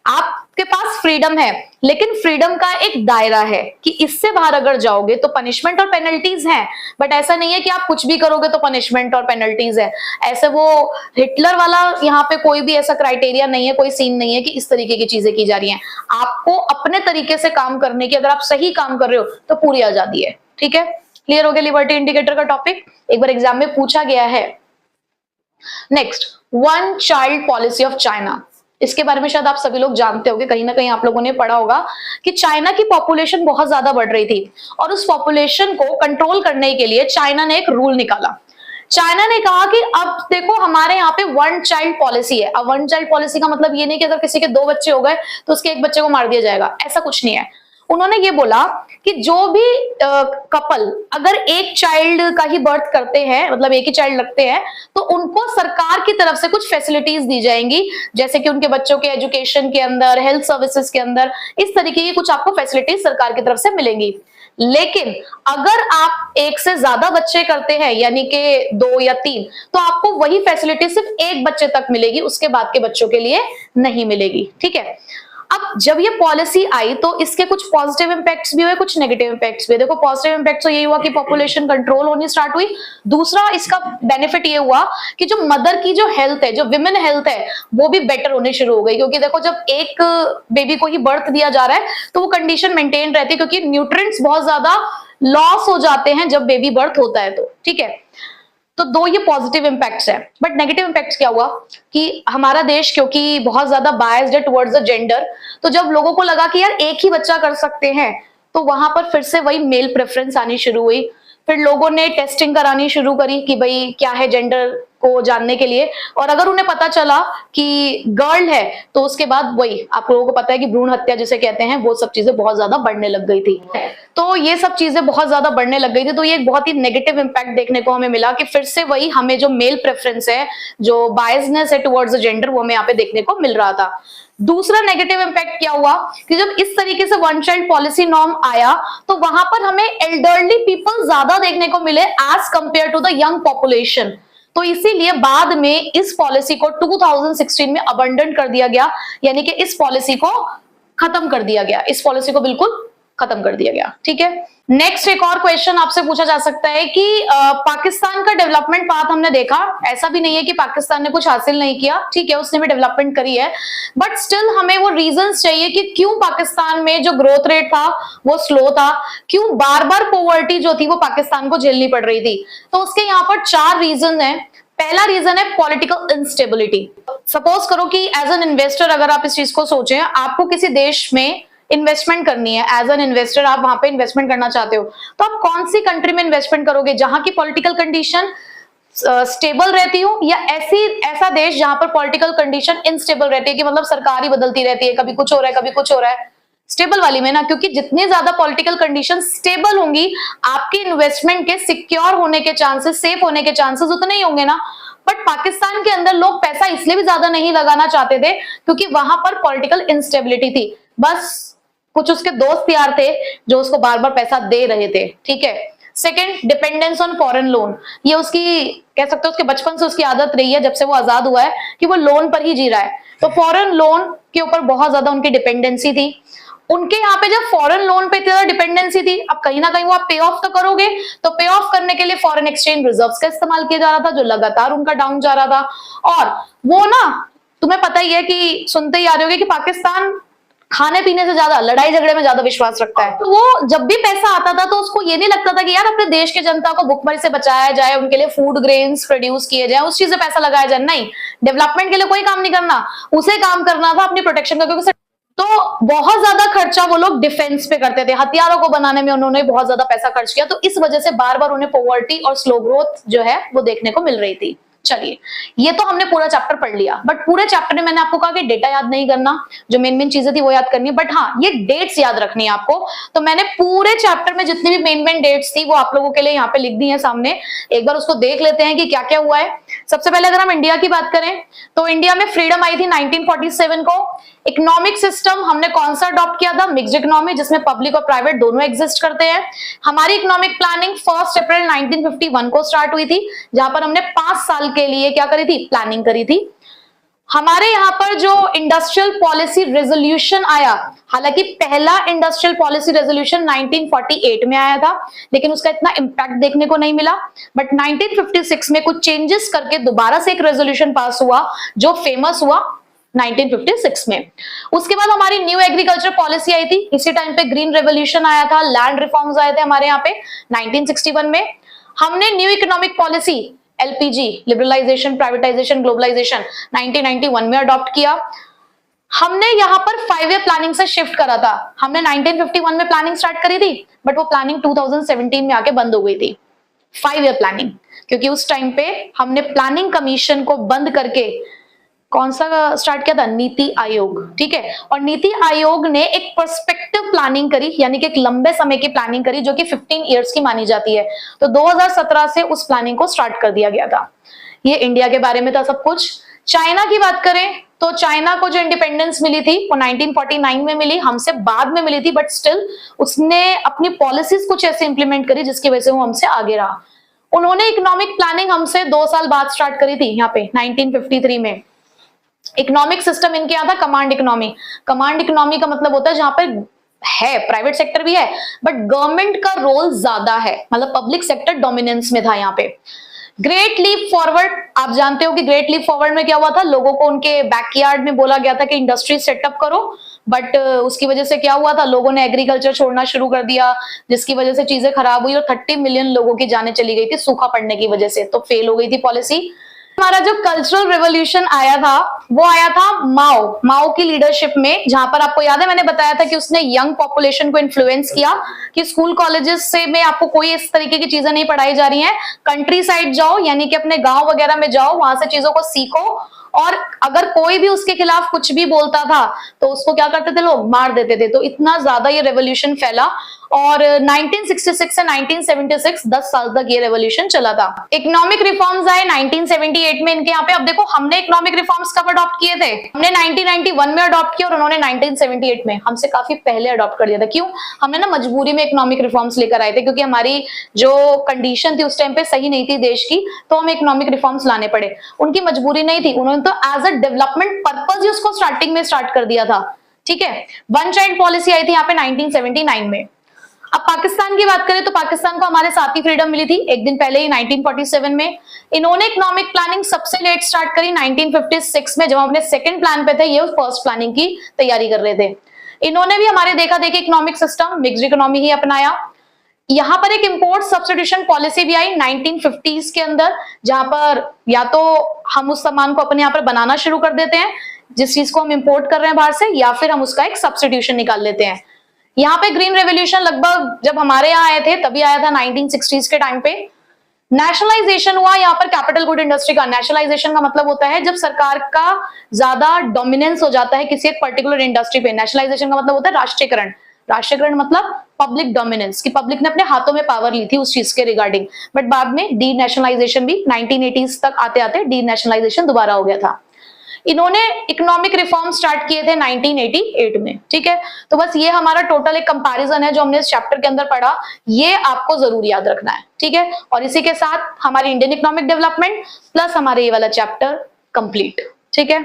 आपके पास फ्रीडम है, लेकिन फ्रीडम का एक दायरा है कि इससे बाहर अगर जाओगे तो पनिशमेंट और पेनल्टीज हैं, बट ऐसा नहीं है कि आप कुछ भी करोगे तो पनिशमेंट और पेनल्टीज है। ऐसे वो हिटलर वाला यहाँ पे कोई भी ऐसा क्राइटेरिया नहीं है, कोई सीन नहीं है कि इस तरीके की चीजें की जा रही हैं। आपको अपने तरीके से काम करने की, अगर आप सही काम कर रहे हो तो पूरी आजादी है, ठीक है। क्लियर हो गया लिबर्टी इंडिकेटर का टॉपिक, एक बार एग्जाम में पूछा गया है। Next, one child policy of China. इसके बारे में शायद आप सभी लोग जानते होंगे, कहीं ना कहीं आप लोगों ने पढ़ा होगा कि चाइना की पॉपुलेशन बहुत ज्यादा बढ़ रही थी, और उस पॉपुलेशन को कंट्रोल करने के लिए चाइना ने एक रूल निकाला। चाइना ने कहा कि अब देखो हमारे यहाँ पे वन चाइल्ड पॉलिसी है। अब वन चाइल्ड पॉलिसी का मतलब ये नहीं कि अगर किसी के 2 बच्चे हो गए तो उसके एक बच्चे को मार दिया जाएगा, ऐसा कुछ नहीं है। उन्होंने ये बोला कि जो भी कपल अगर एक चाइल्ड का ही बर्थ करते हैं, मतलब एक ही चाइल्ड रखते हैं, तो उनको सरकार की तरफ से कुछ फैसिलिटीज दी जाएंगी, जैसे कि उनके बच्चों के एजुकेशन के अंदर, हेल्थ सर्विसेज के अंदर, इस तरीके की कुछ आपको फैसिलिटीज सरकार की तरफ से मिलेंगी। लेकिन अगर आप एक से ज्यादा बच्चे करते हैं, यानी कि 2 या 3, तो आपको वही फैसिलिटी सिर्फ एक बच्चे तक मिलेगी, उसके बाद के बच्चों के लिए नहीं मिलेगी, ठीक है। अब जब ये पॉलिसी आई तो इसके कुछ पॉजिटिव इंपैक्ट्स भी हुए, कुछ नेगेटिव इंपैक्ट्स भी। देखो पॉजिटिव इंपैक्ट तो यही हुआ कि पॉपुलेशन कंट्रोल होनी स्टार्ट हुई। दूसरा इसका बेनिफिट ये हुआ कि जो मदर की जो हेल्थ है, जो विमेन हेल्थ है, वो भी बेटर होनी शुरू हो गई, क्योंकि देखो जब एक बेबी को ही बर्थ दिया जा रहा है तो वो कंडीशन मेंटेन रहती है, क्योंकि न्यूट्रिएंट्स बहुत ज्यादा लॉस हो जाते हैं जब बेबी बर्थ होता है, तो ठीक है। तो 2 ये पॉजिटिव इंपैक्ट्स है। बट नेगेटिव इंपैक्ट्स क्या हुआ कि हमारा देश क्योंकि बहुत ज्यादा बायस्ड है टुवर्ड्स द जेंडर, तो जब लोगों को लगा कि यार एक ही बच्चा कर सकते हैं, तो वहां पर फिर से वही मेल प्रेफरेंस आनी शुरू हुई। फिर लोगों ने टेस्टिंग करानी शुरू करी कि भाई क्या है जेंडर को जानने के लिए, और अगर उन्हें पता चला कि गर्ल है तो उसके बाद वही आप लोगों को पता है कि भ्रूण हत्या जिसे कहते हैं, वो सब चीजें बहुत ज्यादा बढ़ने लग गई थी। तो ये सब चीजें बहुत ज्यादा बढ़ने लग गई थी, तो ये एक बहुत ही नेगेटिव इंपैक्ट देखने को हमें मिला कि फिर से वही हमें जो मेल प्रेफरेंस है, जो बायसनेस है टुवर्ड्स द जेंडर, वो हमें यहाँ पे देखने को मिल रहा था। दूसरा नेगेटिव इंपैक्ट क्या हुआ कि जब इस तरीके से वन चाइल्ड पॉलिसी नॉर्म आया तो वहां पर हमें एल्डरली पीपल ज्यादा देखने को मिले as compare to the young population. तो इसीलिए बाद में इस पॉलिसी को 2016 में अबंडन कर दिया गया, यानी कि इस पॉलिसी को खत्म कर दिया गया, इस पॉलिसी को बिल्कुल खत्म कर दिया गया, ठीक है। नेक्स्ट एक और क्वेश्चन आपसे पूछा जा सकता है कि पाकिस्तान का डेवलपमेंट पाथ हमने देखा, ऐसा भी नहीं है कि पाकिस्तान ने कुछ हासिल नहीं किया, ठीक है, उसने भी डेवलपमेंट करी है, बट स्टिल हमें वो रीजंस चाहिए कि क्यों पाकिस्तान में जो ग्रोथ रेट था वो स्लो था, क्यों बार बार पॉवर्टी जो थी वो पाकिस्तान को झेलनी पड़ रही थी। तो उसके यहाँ पर 4 रीजन है। पहला रीजन है पॉलिटिकल इंस्टेबिलिटी। सपोज करो कि एज एन इन्वेस्टर अगर आप इस चीज को सोचें, आपको किसी देश में इन्वेस्टमेंट करनी है, एज एन इन्वेस्टर आप वहां पे इन्वेस्टमेंट करना चाहते हो, तो आप कौन सी कंट्री में इन्वेस्टमेंट करोगे जहां की पॉलिटिकल कंडीशन स्टेबल रहती हूँ, या ऐसा देश जहां पर पॉलिटिकल कंडीशन इनस्टेबल रहती है कि मतलब सरकार ही बदलती रहती है, कभी कुछ हो रहा है कभी कुछ हो रहा है। स्टेबल वाली में ना, क्योंकि जितनी ज्यादा पॉलिटिकल कंडीशन स्टेबल होंगी, आपके इन्वेस्टमेंट के सिक्योर होने के चांसेस, सेफ होने के चांसेस उतने ही होंगे ना। बट पाकिस्तान के अंदर लोग पैसा इसलिए भी ज्यादा नहीं लगाना चाहते थे क्योंकि वहां पर पॉलिटिकल इंस्टेबिलिटी थी। बस कुछ उसके दोस्त यार थे जो उसको बार बार पैसा दे रहे थे, ठीक है। Second, dependence on foreign loan. ये उसकी, कह सकते हो उसके बचपन से उसकी आदत रही है, जब से वो आजाद हुआ है, कि वो लोन पर ही जी रहा है। तो फॉरेन लोन के ऊपर बहुत ज्यादा उनकी डिपेंडेंसी थी। उनके यहाँ पे जब फॉरेन लोन पे इतनी ज्यादा डिपेंडेंसी थी, अब कहीं ना कहीं वो आप पे ऑफ तो करोगे, तो पे ऑफ करने के लिए फॉरेन एक्सचेंज रिजर्व्स का इस्तेमाल किया जा रहा था, जो लगातार उनका डाउन जा रहा था। और वो ना, तुम्हें पता ही है कि सुनते ही आ रहे होगे कि पाकिस्तान खाने पीने से ज्यादा लड़ाई झगड़े में ज्यादा विश्वास रखता है। तो वो जब भी पैसा आता था तो उसको ये नहीं लगता था कि यार अपने देश के जनता को भुखमरी से बचाया जाए, उनके लिए फूड ग्रेन्स प्रोड्यूस किए जाए, उस चीज से पैसा लगाया जाए। नहीं, डेवलपमेंट के लिए कोई काम नहीं करना, उसे काम करना था अपनी प्रोटेक्शन का, क्योंकि तो बहुत ज्यादा खर्चा वो लोग डिफेंस पे करते थे, हथियारों को बनाने में उन्होंने बहुत ज्यादा पैसा खर्च किया। तो इस वजह से बार बार उन्हें पॉवर्टी और स्लो ग्रोथ जो है वो देखने को मिल रही थी। चलिए, ये तो हमने पूरा चैप्टर पढ़ लिया, बट पूरे चैप्टर में मैंने आपको कहा कि डेटा याद नहीं करना, जो मेन मेन चीजें थी वो याद करनी है, बट हाँ ये डेट्स याद रखनी है आपको। तो मैंने पूरे चैप्टर में जितनी भी मेन मेन डेट्स थी वो आप लोगों के लिए यहाँ पे लिख दी है सामने। एक बार उसको देख लेते हैं कि क्या क्या हुआ है। सबसे पहले अगर हम इंडिया की बात करें तो इंडिया में फ्रीडम आई थी 1947 को। इकोनॉमिक सिस्टम हमने कौन सा अडॉप्ट किया था? मिक्स्ड इकोनॉमी, जिसमें पब्लिक और प्राइवेट दोनों एग्जिस्ट करते हैं। हमारी इकोनॉमिक प्लानिंग 1 अप्रैल 1951 को स्टार्ट हुई थी, जहां पर हमने 5 साल के लिए क्या करी थी? प्लानिंग करी थी। हमारे यहाँ पर जो इंडस्ट्रियल पॉलिसी रेजोल्यूशन आया, हालांकि पहला इंडस्ट्रियल पॉलिसी रेजोल्यूशन 1948 में आया था, लेकिन उसका इतना इंपैक्ट देखने को नहीं मिला। बट 1956 में कुछ चेंजेस करके दोबारा से एक रेजोल्यूशन पास हुआ जो फेमस हुआ 1956 में। उसके बाद हमारी न्यू एग्रीकल्चर पॉलिसी आई थी, इसी टाइम पे ग्रीन रेवोल्यूशन आया था, लैंड रिफॉर्म्स आए थे हमारे यहाँ पे 1961 में। हमने new economic policy LPG, liberalisation, privatisation, globalisation 1991 में अडॉप्ट किया। हमने यहाँ पर 5 ईयर प्लानिंग से शिफ्ट करा था। हमने 1951 में प्लानिंग स्टार्ट करी थी, बट वो प्लानिंग 2017 में आके बंद हो गई थी, 5 ईयर प्लानिंग, क्योंकि उस टाइम पे हमने प्लानिंग कमीशन को बंद करके कौन सा स्टार्ट किया था? नीति आयोग, ठीक है। और नीति आयोग ने एक पर्सपेक्टिव प्लानिंग करी, यानी कि एक लंबे समय की प्लानिंग करी, जो कि 15 इयर्स की मानी जाती है। तो 2017 से उस प्लानिंग को स्टार्ट कर दिया गया था। ये इंडिया के बारे में था सब कुछ। चाइना की बात करें तो चाइना को जो इंडिपेंडेंस मिली थी वो 1949 में मिली, हमसे बाद में मिली थी, बट स्टिल उसने अपनी पॉलिसीज कुछ ऐसे इंप्लीमेंट करी जिसकी वजह से वो हमसे आगे रहा। उन्होंने इकोनॉमिक प्लानिंग हमसे 2 साल बाद स्टार्ट करी थी, यहाँ पे 1953 में। इकोनॉमिक सिस्टम इनके यहाँ था कमांड इकोनॉमी। कमांड इकोनॉमी का मतलब होता है जहां पर है प्राइवेट सेक्टर भी है, बट गवर्नमेंट का रोल ज्यादा है, मतलब पब्लिक सेक्टर डोमिनेंस में था यहाँ पे। ग्रेट लीप फॉरवर्ड, आप जानते हो कि ग्रेट लीप फॉरवर्ड में क्या हुआ था? लोगों को उनके बैकयार्ड में बोला गया था कि इंडस्ट्री सेटअप करो, बट उसकी वजह से क्या हुआ था? लोगों ने एग्रीकल्चर छोड़ना शुरू कर दिया, जिसकी वजह से चीजें खराब हुई और 30 मिलियन लोगों की जानें चली गई थी सूखा पड़ने की वजह से। तो फेल हो गई थी पॉलिसी। हमारा जो कल्चरल रिवॉल्यूशन आया था वो आया था माओ की लीडरशिप में, जहां पर आपको याद है मैंने बताया था कि उसने यंग पॉपुलेशन को इन्फ्लुएंस किया कि स्कूल कॉलेजेस से में आपको कोई इस तरीके की चीजें नहीं पढ़ाई जा रही हैं, कंट्री साइड जाओ, यानी कि अपने गांव वगैरह में जाओ, वहां से चीजों को सीखो। और अगर कोई भी उसके खिलाफ कुछ भी बोलता था तो उसको क्या करते थे? लोग मार देते थे। तो इतना ज्यादा ये रेवोल्यूशन फैला और 1966 से 1976 10 साल तक ये रेवोल्यूशन चला था। इकोनॉमिक रिफॉर्म्स आए 1978 में इनके यहाँ पे। अब देखो हमने इकोनॉमिक रिफॉर्म्स कब अडॉप्ट किए थे? हमने 1991 में अडॉप्ट किया और उन्होंने 1978 में, हमसे काफी पहले अडॉप्ट कर दिया था। क्यों? हमने ना मजबूरी में इकोनॉमिक रिफॉर्म्स लेकर आए थे, क्योंकि हमारी जो कंडीशन थी उस टाइम पे सही नहीं थी देश की, तो हमें इकोनॉमिक रिफॉर्म्स लाने पड़े। उनकी मजबूरी नहीं थी, उन्होंने तो एज अ डेवलपमेंट पर्पज ही उसको स्टार्टिंग में स्टार्ट कर दिया था, ठीक है। वन चाइल्ड पॉलिसी आई थी यहाँ पे 1979 में। अब पाकिस्तान की बात करें तो पाकिस्तान को हमारे साथ ही फ्रीडम मिली थी एक दिन पहले ही 1947 में। इन्होंने इकोनॉमिक प्लानिंग सबसे लेट स्टार्ट करी 1956 में, जब हम अपने सेकंड प्लान पे थे, ये फर्स्ट प्लानिंग की तैयारी कर रहे थे। इन्होंने भी हमारे देखा देखी इकोनॉमिक सिस्टम मिक्स्ड इकोनॉमी ही अपनाया। यहाँ पर एक इंपोर्ट सब्स्टिट्यूशन पॉलिसी भी आई 1950s के अंदर, जहां पर या तो हम उस सामान को अपने यहाँ पर बनाना शुरू कर देते हैं जिस चीज को हम इंपोर्ट कर रहे हैं बाहर से, या फिर हम उसका एक सब्स्टिट्यूशन निकाल लेते हैं। यहाँ पे ग्रीन रेवोल्यूशन लगभग जब हमारे यहाँ आए थे तभी आया था 1960s के टाइम पे। नेशनलाइजेशन हुआ यहाँ पर कैपिटल गुड इंडस्ट्री का। नेशनलाइजेशन का मतलब होता है जब सरकार का ज्यादा डोमिनेंस हो जाता है किसी एक पर्टिकुलर इंडस्ट्री पे। नेशनलाइजेशन का मतलब होता है राष्ट्रीयकरण। राष्ट्रीयकरण मतलब पब्लिक डोमिनेंस, कि पब्लिक ने अपने हाथों में पावर ली थी उस चीज के रिगार्डिंग। बट बाद में डी नेशनलाइजेशन भी 1980s तक आते आते डी नेशनलाइजेशन दोबारा हो गया था। इन्होंने इकोनॉमिक रिफॉर्म स्टार्ट किए थे 1988 में, ठीक है। तो बस ये हमारा टोटल एक कंपैरिजन है जो हमने इस चैप्टर के अंदर पढ़ा, ये आपको जरूर याद रखना है, ठीक है। और इसी के साथ हमारी इंडियन इकोनॉमिक डेवलपमेंट प्लस हमारे ये वाला चैप्टर कंप्लीट, ठीक है।